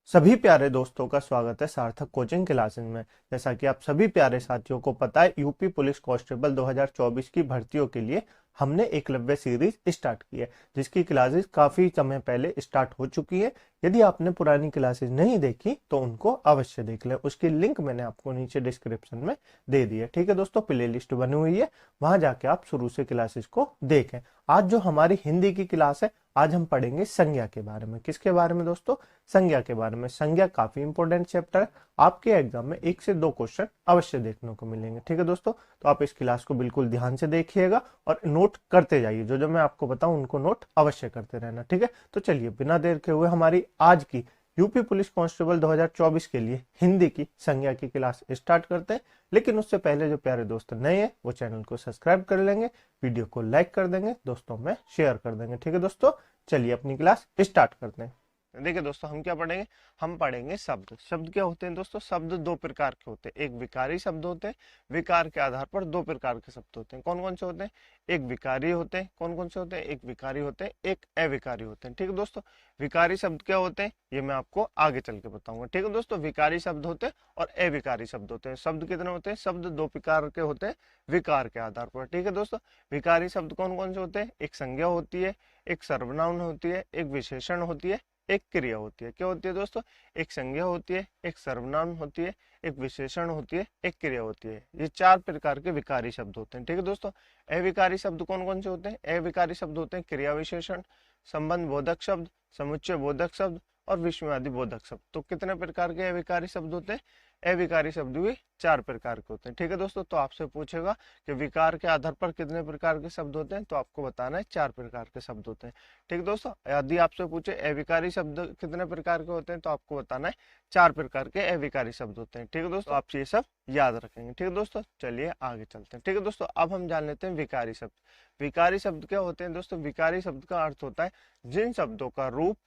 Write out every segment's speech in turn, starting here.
सभी प्यारे दोस्तों का स्वागत है सार्थक कोचिंग क्लासेस में। जैसा कि आप सभी प्यारे साथियों को पता है, यूपी पुलिस कांस्टेबल 2024 की भर्तियों के लिए हमने एकलव्य सीरीज स्टार्ट की है, जिसकी क्लासेस काफी समय पहले स्टार्ट हो चुकी है। यदि आपने पुरानी क्लासेस नहीं देखी तो उनको अवश्य देख लें। उसकी लिंक मैंने आपको नीचे डिस्क्रिप्शन में दे दी है। ठीक है दोस्तों, प्ले लिस्ट बनी हुई है, वहां जाके आप शुरू से क्लासेस को देखें। आज जो हमारी हिंदी की क्लास है, आज हम पढ़ेंगे संज्ञा के बारे में। किसके बारे में दोस्तों? संज्ञा के बारे में। संज्ञा काफी इंपॉर्टेंट चैप्टर है, आपके एग्जाम में 1 से 2 क्वेश्चन अवश्य देखने को मिलेंगे। ठीक है दोस्तों, तो आप इस क्लास को बिल्कुल ध्यान से देखिएगा और नोट करते जाइए। जो जो मैं आपको बताऊं उनको नोट अवश्य करते रहना। ठीक है, तो चलिए बिना देर के हुए हमारी आज की यूपी पुलिस कांस्टेबल 2024 के लिए हिंदी की संज्ञा की क्लास स्टार्ट करते हैं। लेकिन उससे पहले जो प्यारे दोस्त नए हैं वो चैनल को सब्सक्राइब कर लेंगे, वीडियो को लाइक कर देंगे, दोस्तों में शेयर कर देंगे। ठीक है दोस्तों, चलिए अपनी क्लास स्टार्ट करते हैं। देखिए दोस्तों, हम क्या पढ़ेंगे? हम पढ़ेंगे शब्द। शब्द क्या होते हैं दोस्तों? शब्द दो प्रकार के होते हैं। एक विकारी शब्द होते हैं, विकार के आधार पर दो प्रकार के शब्द होते हैं। कौन कौन से होते हैं? एक विकारी होते हैं। कौन कौन से होते हैं? एक विकारी होते हैं, एक अविकारी होते हैं। ठीक है दोस्तों, विकारी शब्द क्या होते हैं ये मैं आपको आगे चल के बताऊंगा। ठीक है दोस्तों, विकारी शब्द होते हैं और अविकारी शब्द होते हैं। शब्द कितने होते हैं? शब्द दो प्रकार के होते हैं विकार के आधार पर। ठीक है दोस्तों, विकारी शब्द कौन कौन से होते हैं? एक संज्ञा होती है, एक सर्वनाम होती है, एक विशेषण होती है, एक क्रिया होती है। क्या होती है दोस्तों? एक संज्ञा होती है, एक सर्वनाम होती है, एक विशेषण होती है, एक क्रिया होती है। ये 4 प्रकार के विकारी शब्द होते हैं। ठीक है दोस्तों, अविकारी शब्द कौन कौन से होते हैं? अविकारी शब्द होते हैं क्रिया विशेषण, संबंध बोधक शब्द, समुच्चय बोधक शब्द और विस्मयादि बोधक शब्द। तो कितने प्रकार के अविकारी शब्द होते हैं? अविकारी शब्द भी 4 प्रकार के होते हैं। ठीक है दोस्तों, तो आपसे पूछेगा कि विकार के आधार पर कितने प्रकार के शब्द होते हैं, तो आपको बताना है 4 प्रकार के शब्द होते हैं। ठीक है दोस्तों, यदि आपसे पूछे अविकारी शब्द कितने प्रकार के होते हैं, तो आपको बताना है 4 प्रकार के अविकारी शब्द होते हैं। ठीक है दोस्तों, आप ये सब याद रखेंगे। ठीक है दोस्तों, चलिए आगे चलते हैं। ठीक है दोस्तों, अब हम जान लेते हैं विकारी शब्द। विकारी शब्द क्या होते हैं दोस्तों? विकारी शब्द का अर्थ होता है जिन शब्दों का रूप,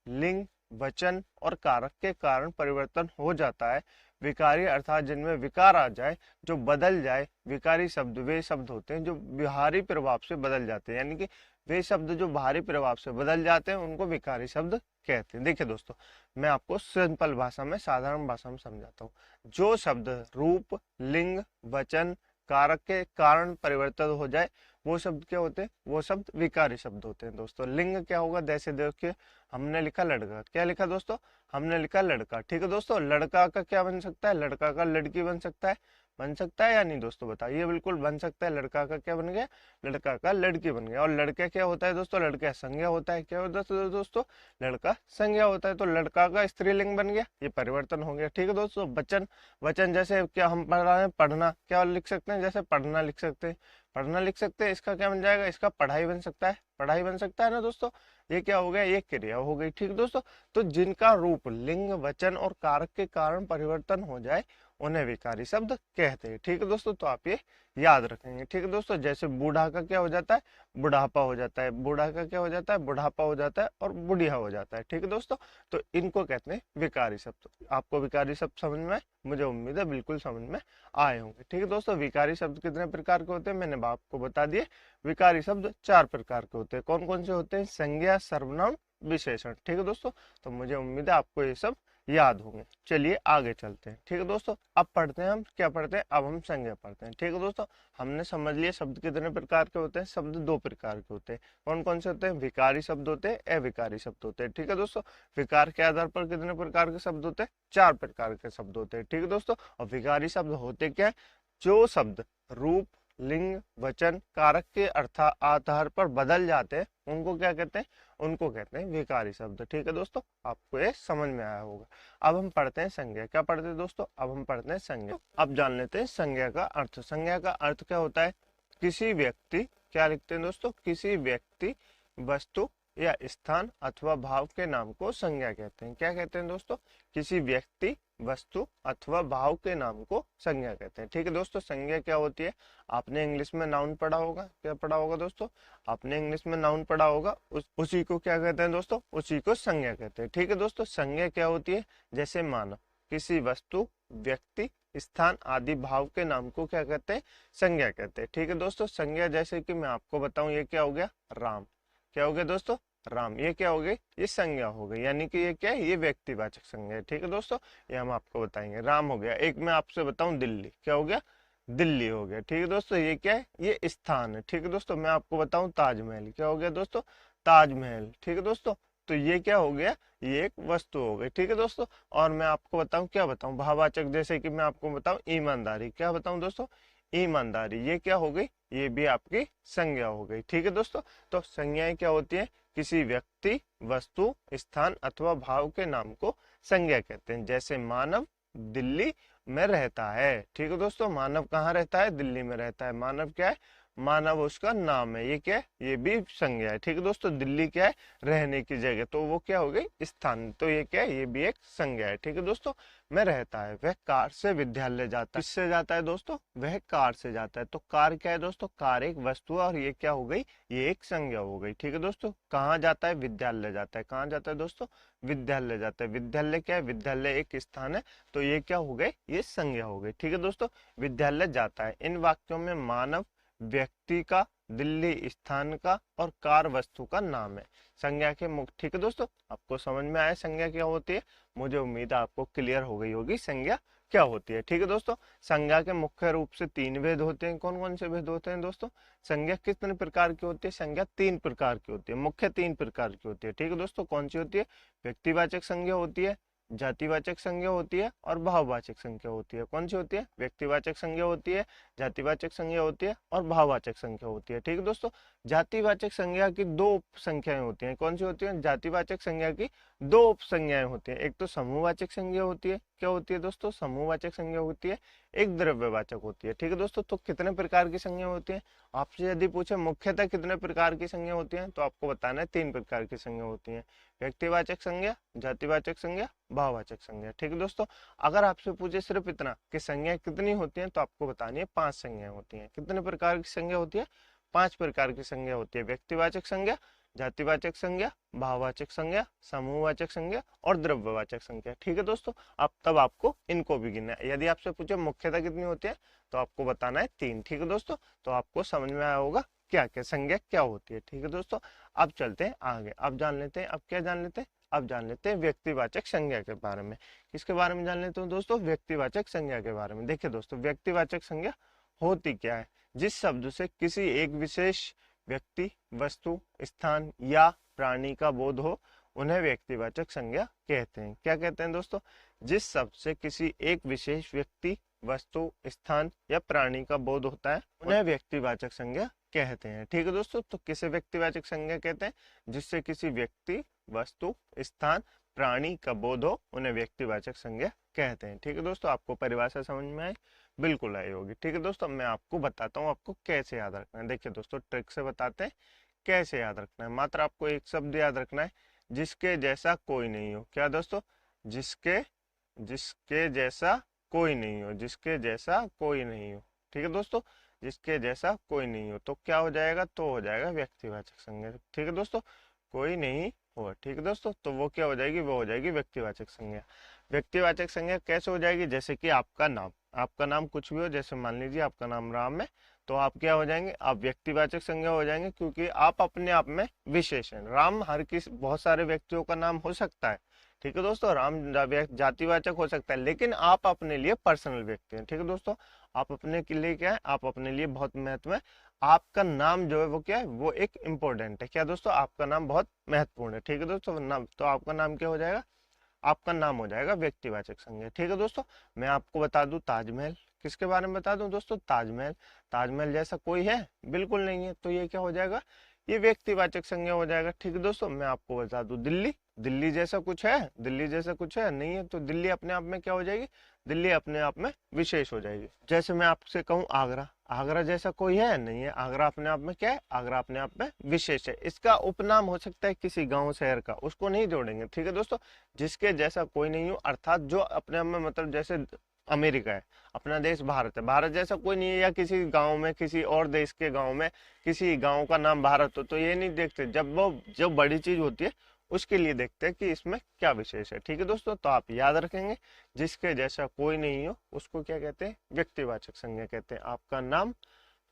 लिंग, वचन और कारक के कारण परिवर्तन हो जाता है। विकारी अर्थात जिनमें विकार आ जाए, जो बदल जाए। विकारी शब्द वे शब्द होते हैं जो बाहरी प्रभाव से बदल जाते हैं, यानी कि वे शब्द जो बाहरी प्रभाव से बदल जाते हैं उनको विकारी शब्द कहते हैं। देखिए दोस्तों, मैं आपको सिंपल भाषा में, साधारण भाषा में समझाता हूँ। जो शब्द रूप, लिंग, वचन, कारक के कारण परिवर्तन हो जाए वो शब्द क्या होते हैं? वो शब्द विकारी शब्द होते हैं। दोस्तों, लिंग क्या होगा? जैसे देखिए, हमने लिखा लड़का। क्या लिखा दोस्तों? हमने लिखा लड़का। ठीक है दोस्तों, लड़का का क्या बन सकता है? लड़का का लड़की बन सकता है। बन सकता है या नहीं दोस्तों? बताइए। बिल्कुल बन सकता है। लड़का का क्या बन गया? लड़का का लड़की बन गया। और लड़के क्या होता है दोस्तों? लड़का संज्ञा होता है। क्या होता है दोस्तों? लड़का संज्ञा होता है। तो लड़का का स्त्रीलिंग बन गया, ये परिवर्तन हो गया। ठीक है दोस्तों, वचन। वचन जैसे क्या हम पढ़ रहे हैं? पढ़ना। क्या लिख सकते हैं? जैसे पढ़ना लिख सकते हैं। पढ़ना लिख सकते हैं, इसका क्या बन जाएगा? इसका पढ़ाई बन सकता है। पढ़ाई बन सकता है ना दोस्तों। ये क्या हो गया? ये क्रिया हो गई। ठीक दोस्तों, तो जिनका रूप, लिंग, वचन और कारक के कारण परिवर्तन हो जाए उन्हें विकारी शब्द कहते हैं। ठीक है दोस्तों, तो आप ये याद रखेंगे। ठीक है दोस्तों, जैसे बूढ़ा का क्या हो जाता है? बुढ़ापा हो जाता है। बूढ़ा का क्या हो जाता है? बुढ़ापा हो जाता है और बुढ़िया हो जाता है। ठीक है दोस्तों, तो इनको कहते हैं विकारी शब्द। आपको विकारी शब्द समझ में, मुझे उम्मीद है बिल्कुल समझ में आए होंगे। ठीक है दोस्तों, विकारी शब्द कितने प्रकार के होते हैं मैंने आपको बता दिए। विकारी शब्द 4 प्रकार के होते हैं। कौन कौन से होते हैं? संज्ञा, सर्वनाम, विशेषण। ठीक है दोस्तों, तो मुझे उम्मीद है आपको ये सब याद होंगे। चलिए आगे चलते हैं। ठीक है दोस्तों, अब पढ़ते हैं हम क्या पढ़ते हैं? अब हम संज्ञा पढ़ते हैं। ठीक है दोस्तों, हमने समझ लिया शब्द कितने प्रकार के होते हैं। शब्द 2 प्रकार के होते हैं। कौन कौन से होते हैं? विकारी शब्द होते हैं, अविकारी शब्द होते हैं। ठीक है दोस्तों, विकार के आधार पर कितने प्रकार के शब्द होते हैं? 4 प्रकार के शब्द होते हैं। ठीक है दोस्तों, और विकारी शब्द होते क्या है? जो शब्द रूप, लिंग, वचन, कारक के अर्थ आधार पर बदल जाते हैं उनको क्या कहते हैं? उनको कहते हैं विकारी शब्द। ठीक है दोस्तों, आपको ये समझ में आया होगा। अब हम पढ़ते हैं संज्ञा। क्या पढ़ते हैं दोस्तों? अब हम पढ़ते हैं संज्ञा। अब जान लेते हैं संज्ञा का अर्थ। संज्ञा का अर्थ क्या होता है? किसी व्यक्ति, क्या लिखते हैं दोस्तों? किसी व्यक्ति, वस्तु या स्थान अथवा भाव के नाम को संज्ञा कहते हैं। क्या कहते हैं दोस्तों? किसी व्यक्ति, वस्तु अथवा भाव के नाम को संज्ञा कहते हैं। ठीक है दोस्तों, संज्ञा क्या होती है? आपने इंग्लिश में नाउन पढ़ा होगा। क्या पढ़ा होगा दोस्तों? आपने इंग्लिश में नाउन पढ़ा होगा। उसी को क्या कहते हैं दोस्तों? उसी को संज्ञा कहते हैं। ठीक है दोस्तों, संज्ञा क्या होती है? जैसे मानव, किसी वस्तु, व्यक्ति, स्थान आदि भाव के नाम को क्या कहते हैं? संज्ञा कहते हैं। ठीक है दोस्तों, संज्ञा जैसे कि मैं आपको बताऊं, ये क्या हो गया? राम। क्या हो गया दोस्तों? राम, ये क्या हो गई, ये संज्ञा हो गई, यानी कि ये क्या है, ये व्यक्तिवाचक संज्ञा है। ठीक है दोस्तों, ये हम आपको बताएंगे। राम हो गया। एक मैं आपसे बताऊं, दिल्ली, क्या हो गया, दिल्ली हो गया। ठीक है दोस्तों, ये क्या है, ये स्थान है। ठीक है दोस्तों, मैं आपको बताऊं ताजमहल, क्या हो गया दोस्तों, ताजमहल। ठीक है दोस्तों, तो ये क्या हो गया, ये एक वस्तु हो गई। ठीक है दोस्तों, और मैं आपको बताऊं, क्या बताऊं, भाववाचक, जैसे कि मैं आपको बताऊं ईमानदारी, क्या बताऊं दोस्तों, ईमानदारी, ये क्या हो गई, ये भी आपकी संज्ञा हो गई। ठीक है दोस्तों, तो संज्ञाएं क्या होती है, किसी व्यक्ति, वस्तु, स्थान अथवा भाव के नाम को संज्ञा कहते हैं। जैसे मानव दिल्ली में रहता है। ठीक है दोस्तों, मानव कहाँ रहता है, दिल्ली में रहता है। मानव क्या है, मानव उसका नाम है, ये क्या है, ये भी संज्ञा है। ठीक है दोस्तों, दिल्ली क्या है, रहने की जगह, तो वो क्या हो गई, स्थान, तो ये क्या है, ये भी एक संज्ञा है। ठीक है दोस्तों, में रहता है। वह कार से विद्यालय जाता है, किससे जाता है दोस्तों, वह कार से जाता है। तो कार क्या है दोस्तों, कार एक वस्तु है, और ये क्या हो गई, ये एक संज्ञा हो गई। ठीक है दोस्तों, कहाँ जाता है, विद्यालय जाता है। कहाँ जाता है दोस्तों, विद्यालय जाता है। विद्यालय क्या है, विद्यालय एक स्थान है, तो ये क्या हो गए, ये संज्ञा हो गई। ठीक है दोस्तों, विद्यालय जाता है। इन वाक्यों में मानव व्यक्ति का, दिल्ली स्थान का, और कार वस्तु का नाम है। संज्ञा के मुख्य, ठीक है दोस्तों, आपको समझ में आया संज्ञा क्या होती है, मुझे उम्मीद है आपको क्लियर हो गई होगी संज्ञा क्या होती है। ठीक है दोस्तों, संज्ञा के मुख्य रूप से 3 भेद होते हैं। कौन कौन से भेद होते हैं दोस्तों, संज्ञा कितने प्रकार की होती है, संज्ञा 3 प्रकार की होती है, मुख्य 3 प्रकार की होती है। ठीक है दोस्तों, कौन सी होती है, व्यक्तिवाचक संज्ञा होती है, जातिवाचक संज्ञा होती है, और भाववाचक संज्ञा होती है। कौन सी होती है, व्यक्तिवाचक संज्ञा होती है, जातिवाचक संज्ञा होती है, और भाववाचक संज्ञा होती है। ठीक है दोस्तों, जातिवाचक संज्ञा की 2 उपसंख्याएं होती हैं। कौन सी होती है, जातिवाचक संज्ञा की 2 उपसंज्ञाएं होती हैं। एक तो समूहवाचक संज्ञा होती है, क्या होती है दोस्तों, समूहवाचक संज्ञा होती है, एक द्रव्यवाचक होती है। ठीक है दोस्तों, तो कितने प्रकार की संज्ञा होती है, आपसे यदि पूछे मुख्यतः कितने प्रकार की संज्ञा होती है, तो आपको बताना है 3 प्रकार की संज्ञा होती है, व्यक्तिवाचक संज्ञा, जातिवाचक संज्ञा, भाववाचक संज्ञा। ठीक है दोस्तों, अगर आपसे पूछे सिर्फ इतना कि संज्ञाएं कितनी होती हैं, तो आपको बतानी है 5 संज्ञाएं होती हैं। कितने प्रकार की संज्ञा होती है, 5 प्रकार की संज्ञा होती है, व्यक्तिवाचक संज्ञा, जातिवाचक संज्ञा, भाववाचक संज्ञा, समूहवाचक संज्ञा, और द्रव्यवाचक संज्ञा। ठीक है दोस्तों, अब तब आपको इनको भी गिनना है। यदि आपसे पूछे मुख्यतः कितनी होती है, तो आपको बताना है 3। ठीक है दोस्तों, तो आपको समझ में आया होगा क्या क्या संज्ञा क्या होती है। ठीक है दोस्तों, अब चलते हैं आगे, अब जान लेते हैं, अब क्या जान लेते हैं, अब जान लेते हैं व्यक्तिवाचक संज्ञा के बारे में। किसके बारे में जान लेते हैं दोस्तों, व्यक्तिवाचक संज्ञा के बारे में। देखिए दोस्तों, व्यक्तिवाचक संज्ञा होती क्या है, जिस शब्द से किसी एक विशेष व्यक्ति, वस्तु, स्थान या प्राणी का बोध हो, उन्हें व्यक्तिवाचक संज्ञा कहते हैं। क्या कहते हैं दोस्तों, जिस शब्द से किसी एक विशेष व्यक्ति, वस्तु, स्थान या प्राणी का बोध होता है, उन्हें व्यक्तिवाचक संज्ञा कहते हैं। ठीक है दोस्तों, तो किसे व्यक्तिवाचक संज्ञा कहते हैं, जिससे किसी व्यक्ति, वस्तु, स्थान, प्राणी का बोध हो, उन्हें व्यक्तिवाचक संज्ञा कहते हैं। ठीक है दोस्तों, आपको परिभाषा समझ में आई, बिल्कुल आई होगी। ठीक है दोस्तों, मैं आपको बताता हूँ आपको कैसे याद रखना है। देखिए दोस्तों, ट्रिक से बताते हैं कैसे याद रखना है। मात्र आपको एक शब्द याद रखना है, जिसके जैसा कोई नहीं हो। क्या दोस्तों, जिसके जिसके जैसा कोई नहीं हो, जिसके जैसा कोई नहीं हो। ठीक है दोस्तों, जिसके जैसा कोई नहीं हो, तो क्या हो जाएगा, तो हो जाएगा व्यक्तिवाचक संज्ञा। ठीक है दोस्तों, कोई नहीं हो। ठीक है दोस्तों, तो वो क्या हो जाएगी, वो हो जाएगी व्यक्तिवाचक संज्ञा। व्यक्तिवाचक संज्ञा कैसे हो जाएगी, जैसे कि आपका नाम, आपका नाम कुछ भी हो, जैसे मान लीजिए आपका नाम राम है, तो आप क्या हो जाएंगे, आप व्यक्तिवाचक संज्ञा हो जाएंगे, क्योंकि आप अपने आप में विशेष हैं। राम हर किसी, बहुत सारे व्यक्तियों का नाम हो सकता है। ठीक है दोस्तों, राम जातिवाचक हो सकता है, लेकिन आप अपने लिए पर्सनल व्यक्ति हैं। ठीक है दोस्तों, आप अपने के लिए क्या है, आप अपने लिए बहुत महत्व है। आपका नाम जो है वो क्या है, वो एक इम्पोर्टेंट है। क्या दोस्तों, आपका नाम बहुत महत्वपूर्ण है। ठीक है दोस्तों, नाम, तो आपका नाम क्या हो जाएगा, आपका नाम हो जाएगा व्यक्तिवाचक संज्ञा। ठीक है दोस्तों, मैं आपको बता दूं ताजमहल, किसके बारे में बता दूं दोस्तों, ताजमहल। ताजमहल जैसा कोई है, बिल्कुल नहीं है, तो ये क्या हो जाएगा, ये व्यक्तिवाचक संज्ञा हो जाएगा। ठीक है दोस्तों, मैं आपको बता दूं दिल्ली, दिल्ली जैसा कुछ है, दिल्ली जैसा कुछ है नहीं है, तो दिल्ली अपने आप में क्या हो जाएगी, दिल्ली अपने आप में विशेष हो जाएगी। जैसे मैं आपसे कहूँ आगरा, आगरा जैसा कोई है नहीं है, आगरा अपने आप में क्या है, आगरा अपने आप में विशेष है। इसका उपनाम हो सकता है किसी गांव शहर का, उसको नहीं जोड़ेंगे। ठीक है दोस्तों, जिसके जैसा कोई नहीं हो, अर्थात जो अपने आप में, मतलब जैसे अमेरिका है, अपना देश भारत है, भारत जैसा कोई नहीं है, या किसी गांव में, किसी और देश के गांव में किसी गांव का नाम भारत हो, तो ये नहीं देखते। जब वो जो बड़ी चीज होती है उसके लिए देखते हैं कि इसमें क्या विशेष है। ठीक है दोस्तों, तो आप याद रखेंगे, जिसके जैसा कोई नहीं हो उसको क्या कहते हैं, व्यक्तिवाचक संज्ञा कहते हैं। आपका नाम,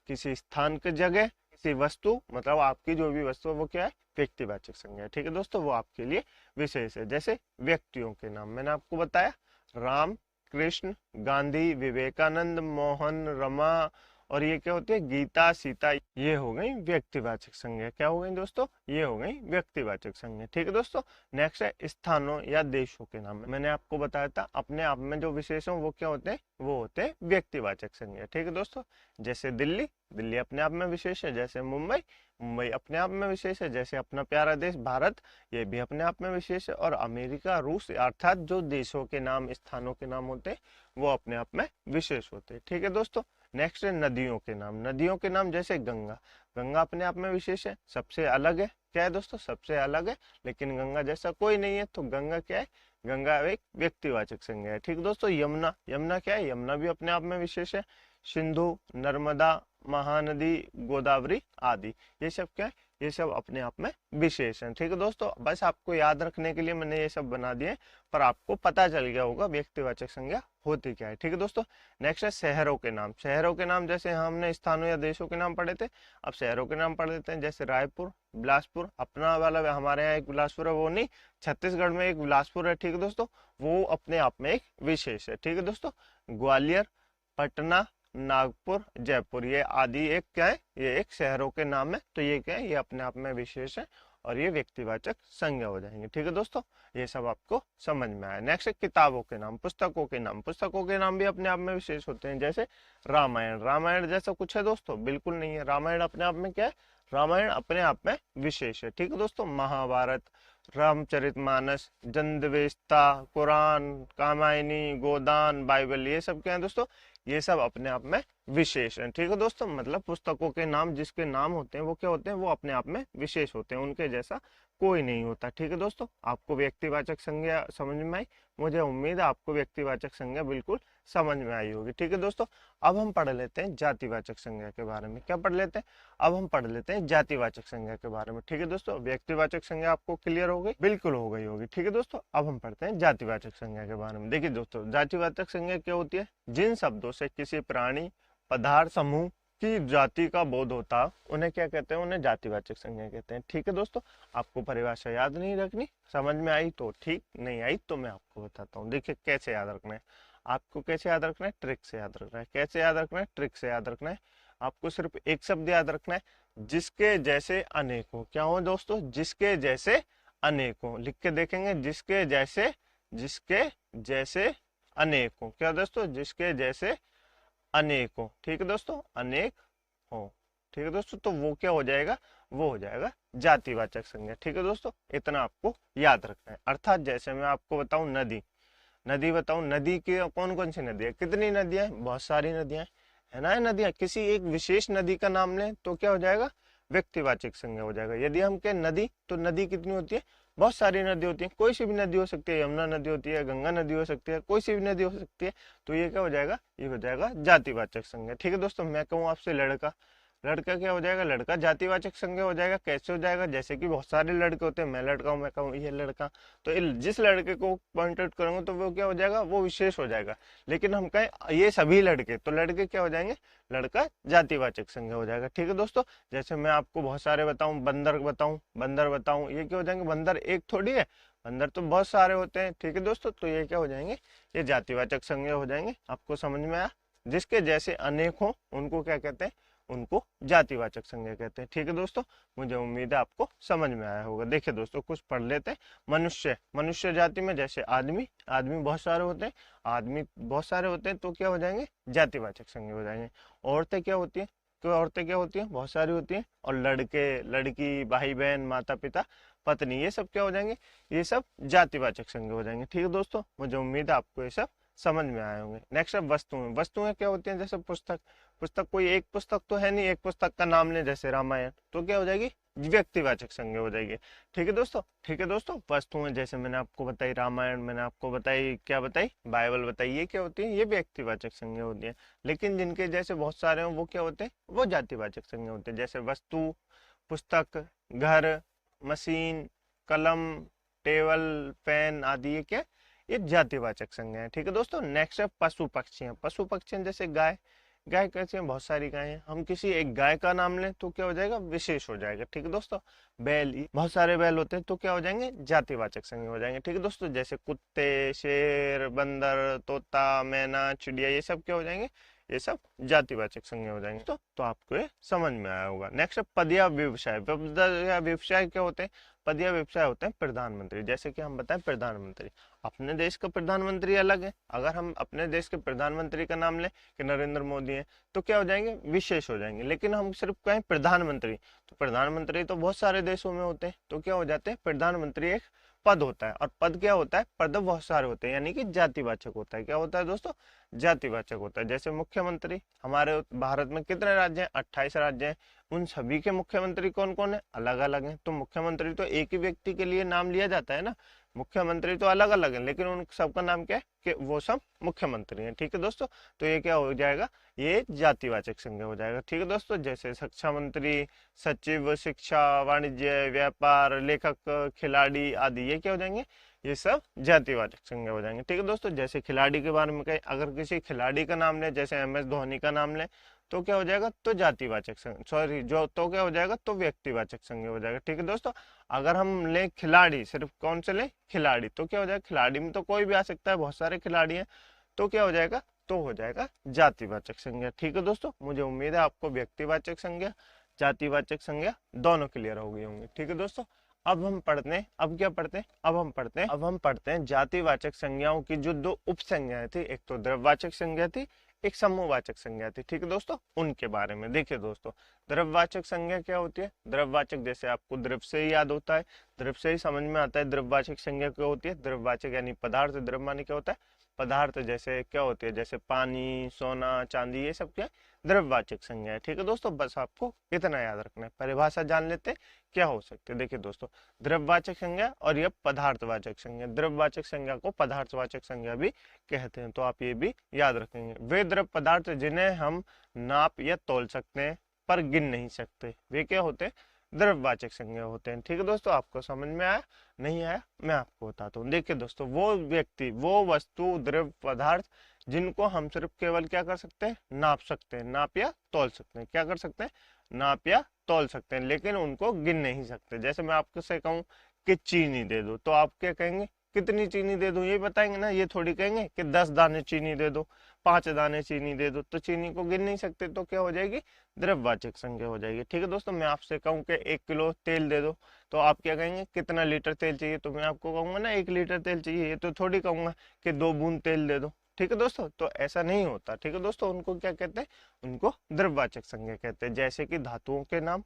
किसी स्थान की जगह, किसी वस्तु, मतलब आपकी जो भी वस्तु है वो क्या है, व्यक्तिवाचक संज्ञा है। ठीक है दोस्तों, वो आपके लिए विशेष है। जैसे व्यक्तियों के नाम मैंने आपको बताया, राम, कृष्ण, गांधी, विवेकानंद, मोहन, रमा, और ये क्या होती है, गीता, सीता, ये हो गई व्यक्तिवाचक संज्ञा। क्या हो गई दोस्तों, ये हो गई व्यक्तिवाचक संज्ञा। ठीक है दोस्तों, नेक्स्ट है स्थानों या देशों के नाम। मैंने आपको बताया था अपने आप में जो विशेष हो वो क्या होते हैं, वो होते हैं व्यक्तिवाचक संज्ञा। ठीक है दोस्तों, जैसे दिल्ली, दिल्ली अपने आप में विशेष है। जैसे मुंबई, मुंबई अपने आप में विशेष है। जैसे अपना प्यारा देश भारत, ये भी अपने आप में विशेष है। और अमेरिका, रूस, अर्थात जो देशों के नाम, स्थानों के नाम होते हैं वो अपने आप में विशेष होते हैं। ठीक है दोस्तों, नेक्स्ट है नदियों के नाम। नदियों के नाम जैसे गंगा, गंगा अपने आप में विशेष है, सबसे अलग है। क्या है दोस्तों, सबसे अलग है, लेकिन गंगा जैसा कोई नहीं है, तो गंगा क्या है, गंगा एक व्यक्तिवाचक संज्ञा है। ठीक दोस्तों, यमुना, यमुना क्या है, यमुना भी अपने आप में विशेष है। सिंधु, नर्मदा, महानदी, गोदावरी आदि, ये सब क्या है, ये सब अपने आप में विशेष हैं। ठीक है दोस्तों, बस आपको याद रखने के लिए मैंने ये सब बना दिए, पर आपको पता चल गया होगा व्यक्तिवाचक संज्ञा होती क्या है। ठीक है दोस्तों, नेक्स्ट है शहरों के नाम। शहरों के नाम जैसे हमने स्थानों या देशों के नाम पढ़े थे, अब शहरों के नाम पढ़ लेते हैं। जैसे रायपुर, बिलासपुर, अपना वाला हमारे यहाँ एक बिलासपुर है, वो नहीं, छत्तीसगढ़ में एक बिलासपुर है। ठीक है दोस्तों, वो अपने आप में एक विशेष है। ठीक है दोस्तों, ग्वालियर, पटना, नागपुर, जयपुर, ये आदि एक क्या है, ये एक शहरों के नाम है। तो ये क्या है, ये अपने आप में विशेष है और ये व्यक्तिवाचक संज्ञा हो जाएंगे। ठीक है दोस्तों, ये सब आपको समझ में आया। नेक्स्ट है किताबों के नाम, पुस्तकों के नाम। पुस्तकों के नाम भी अपने आप में विशेष होते हैं। जैसे रामायण, रामायण जैसा कुछ है दोस्तों, बिल्कुल नहीं है। रामायण अपने आप में क्या है, रामायण अपने आप में विशेष है। ठीक है दोस्तों, महाभारत, रामचरितमानस, जंदवेस्ता, कुरान, कामायनी, गोदान, बाइबल, ये सब क्या है दोस्तों, ये सब अपने आप में विशेष है। ठीक है दोस्तों, मतलब पुस्तकों के नाम जिसके नाम होते हैं वो क्या होते हैं, वो अपने आप में विशेष होते हैं, उनके जैसा कोई नहीं होता। ठीक है दोस्तों, आपको व्यक्तिवाचक संज्ञा समझ में आई, मुझे उम्मीद है आपको व्यक्तिवाचक संज्ञा बिल्कुल समझ में आई होगी। ठीक है दोस्तों, अब हम पढ़ लेते हैं जातिवाचक संज्ञा के बारे में। क्या पढ़ लेते हैं, अब हम पढ़ लेते हैं जातिवाचक संज्ञा के बारे में। ठीक है दोस्तों, व्यक्तिवाचक संज्ञा आपको क्लियर हो गई, बिल्कुल हो गई होगी। ठीक है दोस्तों, अब हम पढ़ते हैं जातिवाचक संज्ञा के बारे में। देखिए दोस्तों, जातिवाचक संज्ञा क्या होती है, जिन शब्दों से किसी प्राणी, पदार्थ समूह की जाति का बोध होता, उन्हें क्या कहते हैं, उन्हें जातिवाचक संज्ञा कहते हैं। ठीक है दोस्तों, आपको परिभाषा याद नहीं रखनी, समझ में आई तो ठीक, नहीं आई तो मैं आपको बताता हूँ। देखिए कैसे याद रखना है आपको, कैसे याद रखना है, ट्रिक से याद रखना है। कैसे याद रखना है, ट्रिक से याद रखना है। आपको सिर्फ एक शब्द याद रखना है, जिसके जैसे अनेक हो। क्या हो दोस्तों, जिसके जैसे अनेक हो, लिख के देखेंगे, जिसके जैसे, जिसके जैसे अनेक हो। क्या दोस्तों, जिसके जैसे अनेक हो। ठीक है दोस्तों, अनेक हो। ठीक है दोस्तों, तो वो क्या हो जाएगा, वो हो जाएगा जातिवाचक संज्ञा। ठीक है दोस्तों, इतना आपको याद रखना है। अर्थात जैसे मैं आपको बताऊं नदी, नदी बताऊं, नदी की कौन कौन सी नदी है, कितनी नदियां हैं, बहुत सारी नदियां है ना, नदियां। किसी एक विशेष नदी का नाम लें तो क्या हो जाएगा, व्यक्तिवाचक संज्ञा हो जाएगा। यदि हम कहें नदी, तो नदी कितनी होती है, बहुत सारी नदी होती है, कोई सी भी नदी हो सकती है, यमुना नदी होती है, गंगा नदी हो सकती है, कोई सी भी नदी हो सकती है। तो ये क्या हो जाएगा, ये हो जाएगा जातिवाचक संज्ञा। ठीक है दोस्तों, मैं कहूँ आपसे लड़का, लड़का क्या हो जाएगा, लड़का जातिवाचक संज्ञा हो जाएगा। कैसे हो जाएगा, जैसे कि बहुत सारे लड़के होते हैं, मैं लड़का हूँ, मैं कहूँ ये लड़का, तो जिस लड़के को पॉइंट आउट करूंगा तो वो क्या हो जाएगा, वो विशेष हो जाएगा। लेकिन हम कहें ये सभी लड़के, तो लड़के क्या हो जाएंगे, लड़का जातिवाचक संज्ञा हो जाएगा। ठीक है दोस्तों, जैसे मैं आपको बहुत सारे बताऊं, बंदर बताऊं, बंदर बताऊं, ये क्या हो जाएंगे, बंदर एक थोड़ी है, बंदर तो बहुत सारे होते हैं। ठीक है दोस्तों, तो ये क्या हो जाएंगे, ये जातिवाचक संज्ञा हो जाएंगे। आपको समझ में आया, जिसके जैसे अनेक हो उनको क्या कहते हैं, उनको जातिवाचक संज्ञा कहते हैं। ठीक है दोस्तों, मुझे उम्मीद है आपको समझ में आया होगा। देखिए दोस्तों, कुछ पढ़ लेते हैं। मनुष्य, मनुष्य जाति में जैसे आदमी, आदमी बहुत सारे होते हैं, आदमी बहुत सारे होते हैं, तो क्या हो जाएंगे, जातिवाचक संज्ञा हो जाएंगे। औरतें क्या होती है, तो औरतें क्या होती हैं, बहुत सारी होती हैं। और लड़के, लड़की, भाई बहन, माता पिता, पत्नी, ये सब क्या हो जाएंगे, ये सब जातिवाचक संज्ञा हो जाएंगे। ठीक है दोस्तों, मुझे उम्मीद है आपको ये सब समझ में आए होंगे। नेक्स्ट अब वस्तुएं, वस्तुएं क्या होती हैं, जैसे पुस्तक, पुस्तक कोई एक पुस्तक तो है नहीं, एक पुस्तक का नाम लें जैसे रामायण, तो क्या हो जाएगी, व्यक्तिवाचक संज्ञा हो जाएगी। ठीक है दोस्तों, ठीक है दोस्तों, वस्तुएं जैसे मैंने आपको बताई रामायण, मैंने आपको बताई, क्या बताई, बाइबल बताई, ये क्या होती है, ये व्यक्तिवाचक संज्ञा होती है। लेकिन जिनके जैसे बहुत सारे हैं वो क्या होते हैं, वो जातिवाचक संज्ञा होते हैं। जैसे वस्तु, पुस्तक, घर, मशीन, कलम, टेबल, पेन आदि, ये क्या, ये जातिवाचक संज्ञा है। ठीक है दोस्तों, नेक्स्ट है पशु पक्षी। पशु पक्षी जैसे गाय, गाय कैसे हैं, बहुत सारी गाय हैं, हम किसी एक गाय का नाम लें तो क्या हो जाएगा, विशेष हो जाएगा। ठीक है दोस्तों, बैल, बहुत सारे बैल होते हैं तो क्या हो जाएंगे, जातिवाचक संज्ञा हो जाएंगे। ठीक है दोस्तों, जैसे कुत्ते, शेर, बंदर, तोता, मैना, चिड़िया, ये सब क्या हो जाएंगे, ये सब जातिवाचक संज्ञा हो जाएंगे। तो आपको ये समझ में आया होगा। नेक्स्ट है पद या व्यवसाय। पद या व्यवसाय क्या होते हैं, पद या व्यवसाय होते हैं प्रधानमंत्री। जैसे कि हम बताएं प्रधानमंत्री, अपने देश का प्रधानमंत्री अलग है, अगर हम अपने देश के प्रधानमंत्री का नाम लें कि नरेंद्र मोदी है तो क्या हो जाएंगे, विशेष हो जाएंगे। लेकिन हम सिर्फ कहें प्रधानमंत्री, तो प्रधानमंत्री तो बहुत सारे देशों में होते हैं, तो क्या हो जाते हैं, प्रधानमंत्री एक पद होता है। और पद क्या होता है, पद बहुत सारे होते हैं, यानी कि जातिवाचक होता है। क्या होता है दोस्तों, जातिवाचक होता है। जैसे मुख्यमंत्री, हमारे भारत में कितने राज्य हैं, 28 राज्य हैं, उन सभी के मुख्यमंत्री कौन कौन है, अलग अलग हैं। तो मुख्यमंत्री तो एक ही व्यक्ति के लिए नाम लिया जाता है ना, मुख्यमंत्री तो अलग अलग है, लेकिन उन सबका नाम क्या है कि वो सब मुख्यमंत्री हैं। ठीक है दोस्तों, तो ये क्या हो जाएगा, ये जातिवाचक संज्ञा हो जाएगा। ठीक है दोस्तों, जैसे शिक्षा मंत्री, सचिव, शिक्षा, वाणिज्य, व्यापार, लेखक, खिलाड़ी आदि, ये क्या हो जाएंगे, ये सब जातिवाचक संज्ञा हो जाएंगे। ठीक है दोस्तों, जैसे खिलाड़ी के बारे में कहें, अगर किसी खिलाड़ी का नाम ले, जैसे MS धोनी का नाम ले, तो क्या हो जाएगा, तो जातिवाचक संज्ञा, सॉरी जो, तो क्या हो जाएगा, तो व्यक्तिवाचक संज्ञा हो जाएगा। ठीक है दोस्तों, अगर हम लें खिलाड़ी, सिर्फ कौन से लें, खिलाड़ी, तो क्या हो जाएगा, खिलाड़ी में तो कोई भी आ सकता है, बहुत सारे खिलाड़ी हैं, तो क्या हो जाएगा, तो हो जाएगा जातिवाचक संज्ञा। ठीक है दोस्तों, मुझे उम्मीद है आपको व्यक्तिवाचक संज्ञा, जातिवाचक संज्ञा दोनों क्लियर हो गई होंगी। ठीक है दोस्तों, अब हम पढ़ते हैं, अब क्या पढ़ते हैं, अब हम पढ़ते हैं जातिवाचक संज्ञाओं की जो दो उपसंज्ञाएं थी, एक तो द्रव्यवाचक संज्ञा थी, एक समूहवाचक संज्ञा थी। ठीक है दोस्तों, उनके बारे में देखिए दोस्तों, द्रव्यवाचक संज्ञा क्या होती है, द्रव्यवाचक जैसे आपको द्रव्य से ही याद होता है, द्रव्य से ही समझ में आता है, द्रव्यवाचक संज्ञा क्या होती है, द्रव्यवाचक यानी पदार्थ, द्रव्य माने क्या होता है, पदार्थ, जैसे क्या होती है, जैसे पानी, सोना, चांदी, ये सब क्या है, द्रव्यवाचक संज्ञा है। ठीक है दोस्तों, बस आपको इतना याद रखना है। परिभाषा जान लेते हैं क्या हो सकते हैं। देखिए दोस्तों, द्रव्यवाचक संज्ञा और यह पदार्थवाचक संज्ञा, द्रव्यवाचक संज्ञा को पदार्थवाचक संज्ञा भी कहते हैं, तो आप ये भी याद रखेंगे। वे द्रव्य पदार्थ जिन्हें हम नाप या तौल सकते हैं पर गिन नहीं सकते, वे क्या होते हैं, द्रव्यवाचक संज्ञा होते हैं। ठीक है दोस्तों, आपको समझ में आया, नहीं आया, मैं आपको बताता हूँ। देखिए दोस्तों, वो व्यक्ति, वो वस्तु, द्रव्य पदार्थ जिनको हम सिर्फ केवल क्या कर सकते हैं, नाप सकते हैं, नाप या तौल सकते हैं, क्या कर सकते हैं, नाप या तौल सकते हैं, लेकिन उनको गिन नहीं सकते। जैसे मैं आपको से कहूँ कि चीनी दे दो, तो आप क्या कहेंगे, कितनी चीनी दे दूं, ये बताएंगे ना, ये थोड़ी कहेंगे कि 10 दाने चीनी दे दो, 5 दाने चीनी दे दो, तो चीनी को गिन नहीं सकते, तो क्या हो जाएगी, द्रव्यवाचक संज्ञा हो जाएगी। ठीक है दोस्तों, मैं आपसे कहूँ कि 1 किलो तेल दे दो, तो आप क्या कहेंगे, कितना लीटर तेल चाहिए, तो मैं आपको कहूंगा ना 1 लीटर तेल चाहिए, ये तो थोड़ी कहूंगा कि 2 बूंद तेल दे दो। ठीक है दोस्तों, तो ऐसा नहीं होता। ठीक है दोस्तों, उनको क्या कहते हैं, उनको द्रव्यवाचक संज्ञा कहते हैं। जैसे कि धातुओं के नाम,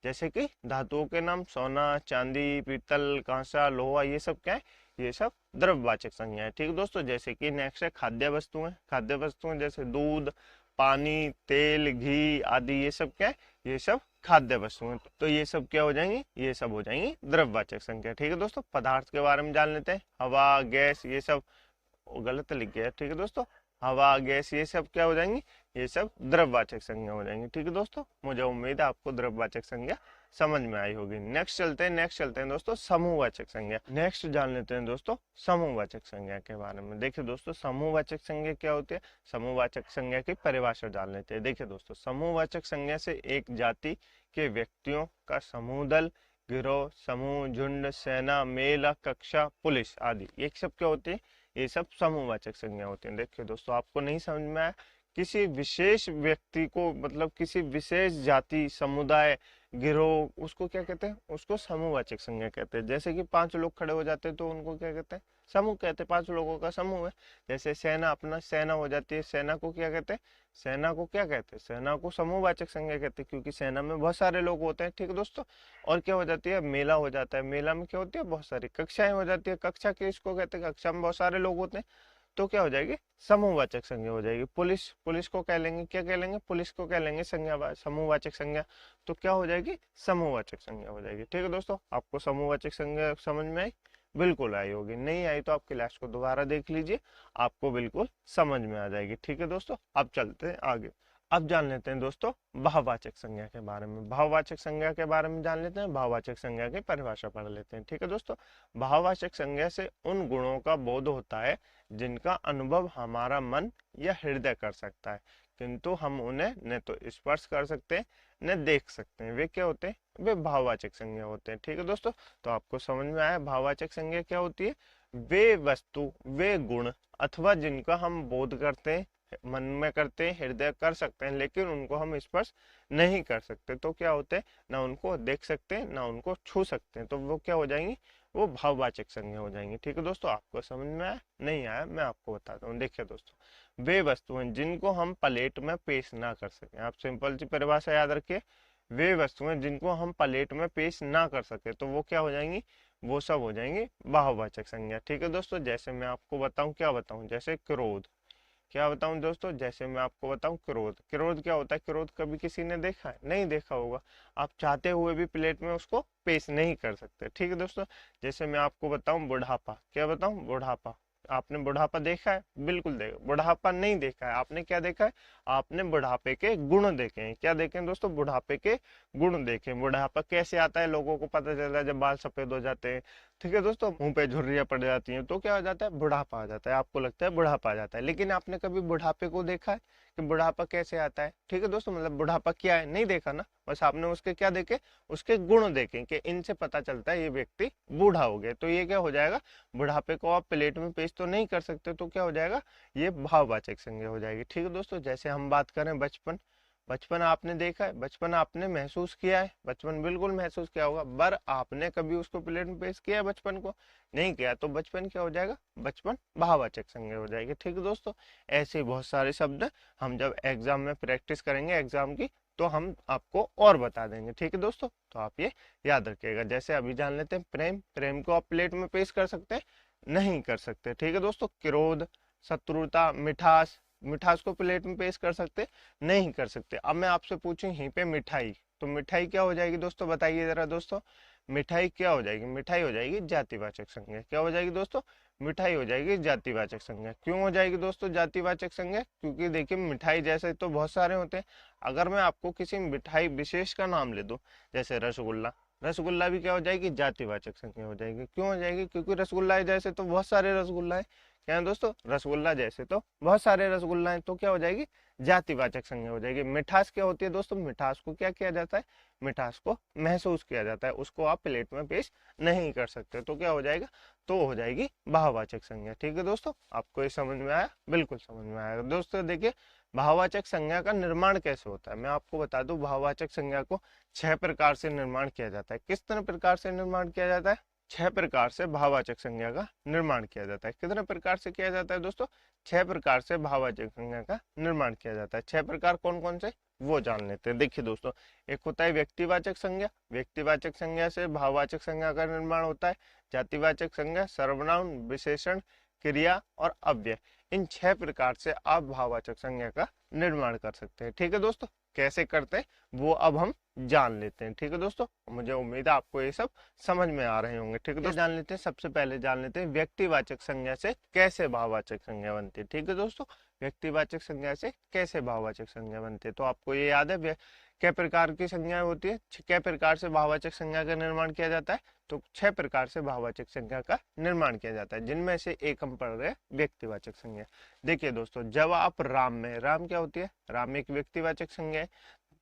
जैसे कि धातुओं के नाम सोना, चांदी, पीतल, कांसा, लोहा, ये सब क्या है, ये सब द्रव्यवाचक संज्ञा है। ठीक है दोस्तों, जैसे कि नेक्स्ट है खाद्य वस्तुएं। खाद्य वस्तुएं जैसे दूध, पानी, तेल, घी आदि, ये सब क्या है, ये सब खाद्य वस्तुएं, तो ये सब क्या हो जाएंगी, ये सब हो जाएंगी द्रव्यवाचक संज्ञा। ठीक है दोस्तों, पदार्थ के बारे में जान लेते हैं। हवा, गैस, ये सब गलत लिख गया। ठीक है दोस्तों, हवा, गैस, ये सब क्या हो जाएंगी, ये सब द्रव्यवाचक संज्ञा हो जाएंगी। ठीक है दोस्तों, मुझे उम्मीद है आपको द्रव्यवाचक संज्ञा समझ में आई होगी। नेक्स्ट चलते हैं दोस्तों समूहवाचक संज्ञा। नेक्स्ट जान लेते हैं दोस्तों समूहवाचक संज्ञा के बारे में। देखिए दोस्तों, समूहवाचक संज्ञा क्या होती है, समूहवाचक संज्ञा की परिभाषा जान लेते हैं। देखिए दोस्तों, समूहवाचक संज्ञा से एक जाति के व्यक्तियों का समूह, दल, गिरोह, समूह, झुंड, सेना, मेला, कक्षा, पुलिस आदि, ये सब क्या होते हैं, ये सब समूहवाचक संज्ञा होती हैं। देखिए दोस्तों, आपको नहीं समझ में आया, किसी विशेष व्यक्ति को, मतलब किसी विशेष जाति, समुदाय, गिरोह, उसको क्या कहते हैं, उसको समूहवाचक संज्ञा कहते हैं। जैसे कि 5 लोग खड़े हो जाते हैं तो उनको क्या कहते हैं, समूह कहते हैं, 5 लोगों का समूह है। जैसे सेना, अपना सेना हो जाती है, सेना को क्या कहते हैं, सेना को क्या कहते हैं, सेना को समूहवाचक संज्ञा कहते हैं, क्योंकि सेना में बहुत सारे लोग होते हैं। ठीक है दोस्तों, और क्या हो जाती है, मेला हो जाता है, मेला में क्या होती है, बहुत सारी कक्षाएं हो जाती है, कक्षा के इसको कहते हैं, कक्षा में बहुत सारे लोग होते हैं, तो क्या हो जाएगी, समूहवाचक संज्ञा हो जाएगी। पुलिस, पुलिस को कह लेंगे, क्या कह लेंगे, पुलिस को कह लेंगे संज्ञा, समूहवाचक संज्ञा, तो क्या हो जाएगी, समूहवाचक संज्ञा हो जाएगी। ठीक है दोस्तों, आपको समूहवाचक संज्ञा समझ में आई, बिल्कुल आई होगी, नहीं आई तो आप क्लास को दोबारा देख लीजिए, आपको बिल्कुल समझ में आ जाएगी। ठीक है दोस्तों, अब चलते हैं आगे। अब जान लेते हैं दोस्तों भाववाचक संज्ञा के बारे में। भाववाचक संज्ञा के बारे में जान लेते हैं, भाववाचक संज्ञा की परिभाषा पढ़ लेते हैं। ठीक है दोस्तों, भाववाचक संज्ञा से उन गुणों का बोध होता है जिनका अनुभव हमारा मन या हृदय कर सकता है। किंतु हम उन्हें न तो स्पर्श कर सकते हैं न देख सकते हैं। वे क्या होते हैं? वे भाववाचक संज्ञा होते हैं। ठीक है दोस्तों, तो आपको समझ में आया भाववाचक संज्ञा क्या होती है? वे वस्तु, वे गुण अथवा जिनका हम बोध करते हैं, मन में करते हैं, हृदय कर सकते हैं, लेकिन उनको हम स्पर्श नहीं कर सकते, तो क्या होते हैं? ना उनको देख सकते हैं ना उनको छू सकते हैं, तो वो क्या हो जाएंगी? वो भाववाचक संज्ञा हो जाएंगी। ठीक है दोस्तों, आपको समझ में आया? नहीं आया? मैं आपको बताता हूँ। देखिए दोस्तों, वे वस्तुएं जिनको हम प्लेट में पेश ना कर सकें, आप सिंपल सी परिभाषा याद रखिए, वे वस्तुएं जिनको हम प्लेट में पेश ना कर सके तो वो क्या हो जाएंगी? वो सब हो जाएंगी भाववाचक संज्ञा। ठीक है दोस्तों, जैसे मैं आपको बताऊं, क्या बताऊं? जैसे क्रोध। क्या बताऊं दोस्तों? जैसे मैं आपको बताऊं क्रोध। क्रोध क्या होता है? क्रोध कभी किसी ने देखा है? नहीं देखा होगा। आप चाहते हुए भी प्लेट में उसको पेश नहीं कर सकते। ठीक है दोस्तों, जैसे मैं आपको बताऊं बुढ़ापा। क्या बताऊं? बुढ़ापा। आपने बुढ़ापा देखा है? बिल्कुल देखा। बुढ़ापा नहीं देखा है, आपने क्या देखा है? आपने बुढ़ापे के गुण देखे हैं। क्या देखे हैं दोस्तों? बुढ़ापे के गुण देखे। बुढ़ापा कैसे आता है? लोगों को पता चलता है जब बाल सफेद हो जाते हैं। ठीक है दोस्तों, मुंह पे झुर्रियां पड़ जाती हैं, तो क्या हो जाता है? बुढ़ापा आ जाता है। आपको लगता है बुढ़ापा आ जाता है, लेकिन आपने कभी बुढ़ापे को देखा है कि बुढ़ापा कैसे आता है? ठीक है दोस्तों, मतलब बुढ़ापा क्या है नहीं देखा ना, बस आपने उसके क्या देखे? उसके गुण देखे कि इनसे पता चलता है ये व्यक्ति बूढ़ा हो गया, तो ये क्या हो जाएगा? बुढ़ापे को आप प्लेट में पेश तो नहीं कर सकते, तो क्या हो जाएगा? ये भाववाचक संज्ञा हो जाएगी। ठीक है दोस्तों, जैसे हम बात करें बचपन। बचपन आपने देखा है, बचपन आपने महसूस किया है, बचपन बिल्कुल महसूस किया होगा, पर आपने कभी उसको प्लेट में पेश किया है बचपन को? नहीं किया, तो बचपन क्या हो जाएगा? बचपन भाववाचक संज्ञा हो जाएगी। ठीक है दोस्तों, ऐसे बहुत सारे शब्द हम जब एग्जाम में प्रैक्टिस करेंगे एग्जाम की, तो हम आपको और बता देंगे। ठीक है दोस्तों, तो आप ये याद रखिएगा। जैसे अभी जान लेते हैं प्रेम। प्रेम को आप प्लेट में पेश कर सकते हैं? नहीं कर सकते। ठीक है दोस्तों, क्रोध, शत्रुता, मिठास। मिठास को प्लेट में पेश कर सकते? नहीं कर सकते। अब मैं आपसे पूछूं यहीं पे मिठाई, तो मिठाई क्या हो जाएगी दोस्तों? बताइए जरा दोस्तों, मिठाई क्या हो जाएगी? मिठाई हो जाएगी जातिवाचक संज्ञा। क्या हो जाएगी दोस्तों? मिठाई हो जाएगी जातिवाचक संज्ञा। क्यों हो जाएगी दोस्तों जातिवाचक संज्ञा? क्योंकि देखिए मिठाई जैसे तो बहुत सारे होते हैं, अगर मैं आपको किसी मिठाई विशेष का नाम ले दूं, जैसे रसगुल्ला, रसगुल्ला भी क्या हो जाएगी? जातिवाचक संज्ञा हो जाएगी। क्यों हो जाएगी? क्योंकि रसगुल्ला जैसे तो बहुत सारे रसगुल्ला है। क्या है दोस्तों? रसगुल्ला जैसे तो बहुत सारे रसगुल्ला हैं, तो क्या हो जाएगी? जातिवाचक संज्ञा हो जाएगी। मिठास क्या होती है दोस्तों? मिठास को क्या किया जाता है? मिठास को महसूस किया जाता है, उसको आप प्लेट में पेश नहीं कर सकते, तो क्या हो जाएगा? तो हो जाएगी भाववाचक संज्ञा। ठीक है दोस्तों, आपको ये समझ में आया? बिल्कुल समझ में आया दोस्तों। देखिए भाववाचक संज्ञा का निर्माण कैसे होता है, मैं आपको बता दूं। भाववाचक संज्ञा को 6 प्रकार से निर्माण किया जाता है। किस तरह प्रकार से निर्माण किया जाता है? 6 प्रकार से भाववाचक संज्ञा का निर्माण किया जाता है। कितने प्रकार से किया जाता है दोस्तों? 6 प्रकार से भाववाचक संज्ञा का निर्माण किया जाता है। 6 प्रकार कौन कौन से, वो जान लेते हैं। देखिए दोस्तों, एक होता है व्यक्तिवाचक संज्ञा। व्यक्तिवाचक संज्ञा से भाववाचक संज्ञा का निर्माण होता है। जातिवाचक संज्ञा, सर्वनाम, विशेषण, क्रिया और अव्यय, इन 6 प्रकार से आप भाववाचक संज्ञा का निर्माण कर सकते हैं। ठीक है दोस्तों, कैसे करते हैं वो अब हम जान लेते हैं। ठीक है दोस्तों, मुझे उम्मीद है आपको ये सब समझ में आ रहे होंगे। ठीक है दोस्तों, जान लेते हैं। सबसे पहले जान लेते हैं व्यक्तिवाचक संज्ञा से कैसे भाववाचक संज्ञा बनती है। ठीक है दोस्तों, व्यक्तिवाचक संज्ञा से कैसे भाववाचक संज्ञा बनती है, तो आपको ये याद है क्या प्रकार की संज्ञाएं होती है, क्या प्रकार से भाववाचक संज्ञा का निर्माण किया जाता है? तो 6 प्रकार से भाववाचक संज्ञा का निर्माण किया जाता है, जिनमें से एक हम पढ़ रहे हैं व्यक्तिवाचक संज्ञा। देखिए दोस्तों, जब आप राम में, राम क्या होती है? राम एक व्यक्तिवाचक संज्ञा है।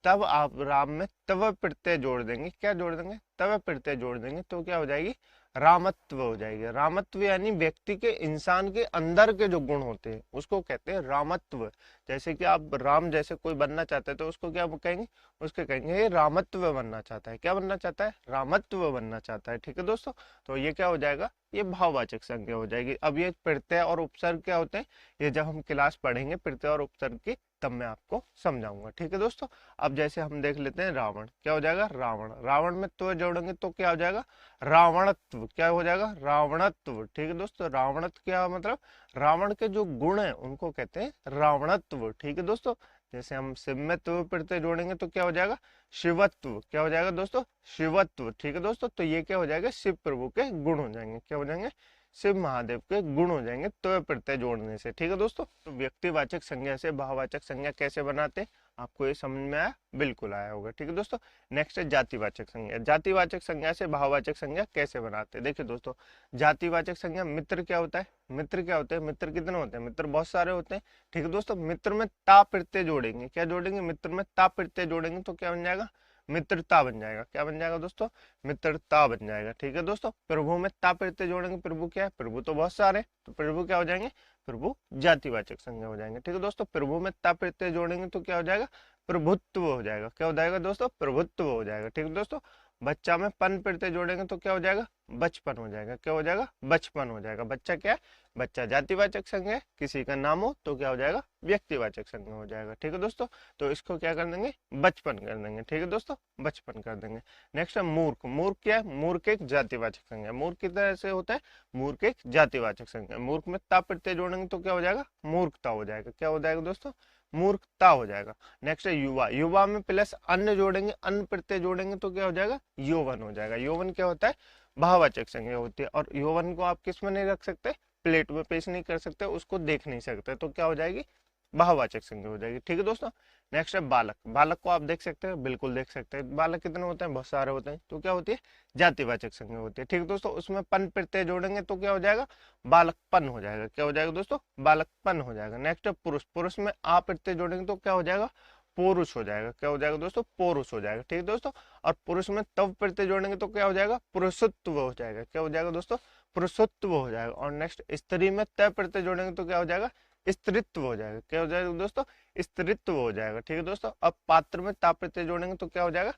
तब आप राम में तव प्रत्यय जोड़ देंगे। क्या जोड़ देंगे? तव प्रत्यय जोड़ देंगे, तो क्या हो जाएगी? रामत्व हो जाएगी। रामत्व यानी व्यक्ति के, इंसान के अंदर के जो गुण होते हैं उसको कहते हैं रामत्व। जैसे कि आप राम जैसे कोई बनना चाहते हैं तो उसको क्या कहेंगे? उसके कहेंगे ये रामत्व बनना चाहता है। क्या बनना चाहता है? रामत्व बनना चाहता है। ठीक है दोस्तों, तो ये क्या हो जाएगा? ये भाववाचक संज्ञा हो जाएगी। अब ये प्रत्यय और उपसर्ग क्या होते हैं, ये जब हम क्लास पढ़ेंगे प्रत्यय और उपसर्ग की, तब मैं आपको समझाऊंगा। ठीक है दोस्तों, अब जैसे हम देख लेते हैं रावण। क्या हो जाएगा? रावण। रावण में तो जोड़ेंगे तो क्या हो जाएगा? रावणत्व। क्या हो जाएगा? रावणत्व। ठीक है दोस्तों, रावणत्व क्या मतलब? रावण के जो गुण है उनको कहते हैं रावणत्व। ठीक है दोस्तों, जैसे हम शिव में त्व प्रत्यय जोड़ेंगे तो क्या हो जाएगा? शिवत्व। क्या हो जाएगा दोस्तों? शिवत्व। ठीक है दोस्तों, तो ये क्या हो जाएगा? शिव प्रभु के गुण हो जाएंगे। क्या हो जाएंगे? शिव महादेव के गुण हो जाएंगे त्व प्रत्यय जोड़ने से। ठीक है दोस्तों, तो व्यक्तिवाचक संज्ञा से भाववाचक संज्ञा कैसे बनाते, आपको ये समझ में आया, बिल्कुल आया होगा। ठीक है दोस्तों, नेक्स्ट है जातिवाचक संज्ञा। जातिवाचक संज्ञा से भाववाचक संज्ञा कैसे बनाते हैं, देखिए दोस्तों, जातिवाचक संज्ञा मित्र क्या होता है, मित्र क्या होते हैं, मित्र कितने होते हैं, मित्र बहुत सारे होते हैं। ठीक है दोस्तों, मित्र में ता प्रत्यय जोड़ेंगे, क्या जोड़ेंगे, मित्र में ता प्रत्यय जोड़ेंगे तो क्या बन जाएगा, मित्रता बन जाएगा। क्या बन जाएगा दोस्तों, मित्रता बन जाएगा। ठीक है दोस्तों, प्रभु में ता प्रत्यय जोड़ेंगे, प्रभु क्या है, प्रभु तो बहुत सारे, तो प्रभु क्या हो जाएंगे, प्रभु जातिवाचक संज्ञा हो जाएंगे। ठीक है दोस्तों, प्रभु में ता प्रत्यय जोड़ेंगे तो क्या हो जाएगा, प्रभुत्व हो जाएगा। क्या हो जाएगा दोस्तों, प्रभुत्व हो जाएगा। ठीक है दोस्तों, बच्चा में पन प्रत्यय जोड़ेंगे तो क्या हो जाएगा, बचपन हो जाएगा। क्या हो जाएगा, बचपन हो जाएगा। बच्चा क्या है, बच्चा जातिवाचक संज्ञा है, किसी का नाम हो तो क्या हो जाएगा, व्यक्तिवाचक संज्ञा हो जाएगा। ठीक है दोस्तों, तो इसको क्या कर देंगे, बचपन कर देंगे। ठीक है दोस्तों, बचपन कर देंगे। नेक्स्ट है मूर्ख। मूर्ख क्या है, मूर्ख एक जातिवाचक संज्ञा। मूर्ख किस तरह से होता है, मूर्ख एक जातिवाचक संज्ञा। मूर्ख में ता प्रत्यय जोड़ेंगे तो क्या हो जाएगा, मूर्खता हो जाएगा। क्या हो जाएगा दोस्तों, मूर्खता हो जाएगा। नेक्स्ट है युवा। युवा में प्लस अन्य जोड़ेंगे, अन्य प्रत्यय जोड़ेंगे तो क्या हो जाएगा, यौवन हो जाएगा। यौवन क्या होता है, भाववाचक संज्ञा होती है, और यौवन को आप किस में नहीं रख सकते, प्लेट में पेश नहीं कर सकते, उसको देख नहीं सकते, तो क्या हो जाएगी, भाववाचक संज्ञा हो जाएगी। ठीक है दोस्तों, नेक्स्ट है बालक। बालक को आप देख सकते हैं, बिल्कुल देख सकते हैं। बालक कितने होते हैं, बहुत सारे होते हैं, तो क्या होती है, जातिवाचक संज्ञा होती है। ठीक है दोस्तों, उसमें पन प्रत्यय जोड़ेंगे तो क्या हो जाएगा, बालकपन हो जाएगा। क्या हो जाएगा दोस्तों, बालकपन हो जाएगा। नेक्स्ट है पुरुष। पुरुष में आ प्रत्यय जोड़ेंगे तो क्या हो जाएगा, पुरुष हो जाएगा। क्या हो जाएगा दोस्तों, पुरुष हो जाएगा। ठीक है दोस्तों, और पुरुष में तव प्रत्यय जोड़ेंगे तो क्या हो जाएगा, पुरुषत्व हो जाएगा। क्या हो जाएगा दोस्तों, पुरुषत्व हो जाएगा। और नेक्स्ट स्त्री में तय प्रत्यय जोड़ेंगे तो क्या हो जाएगा, स्त्रीत्व हो जाएगा। क्या हो जाएगा दोस्तों, स्त्रीत्व हो जाएगा। ठीक है दोस्तों, अब पात्र में ता प्रत्यय जोड़ेंगे तो क्या हो जाएगा,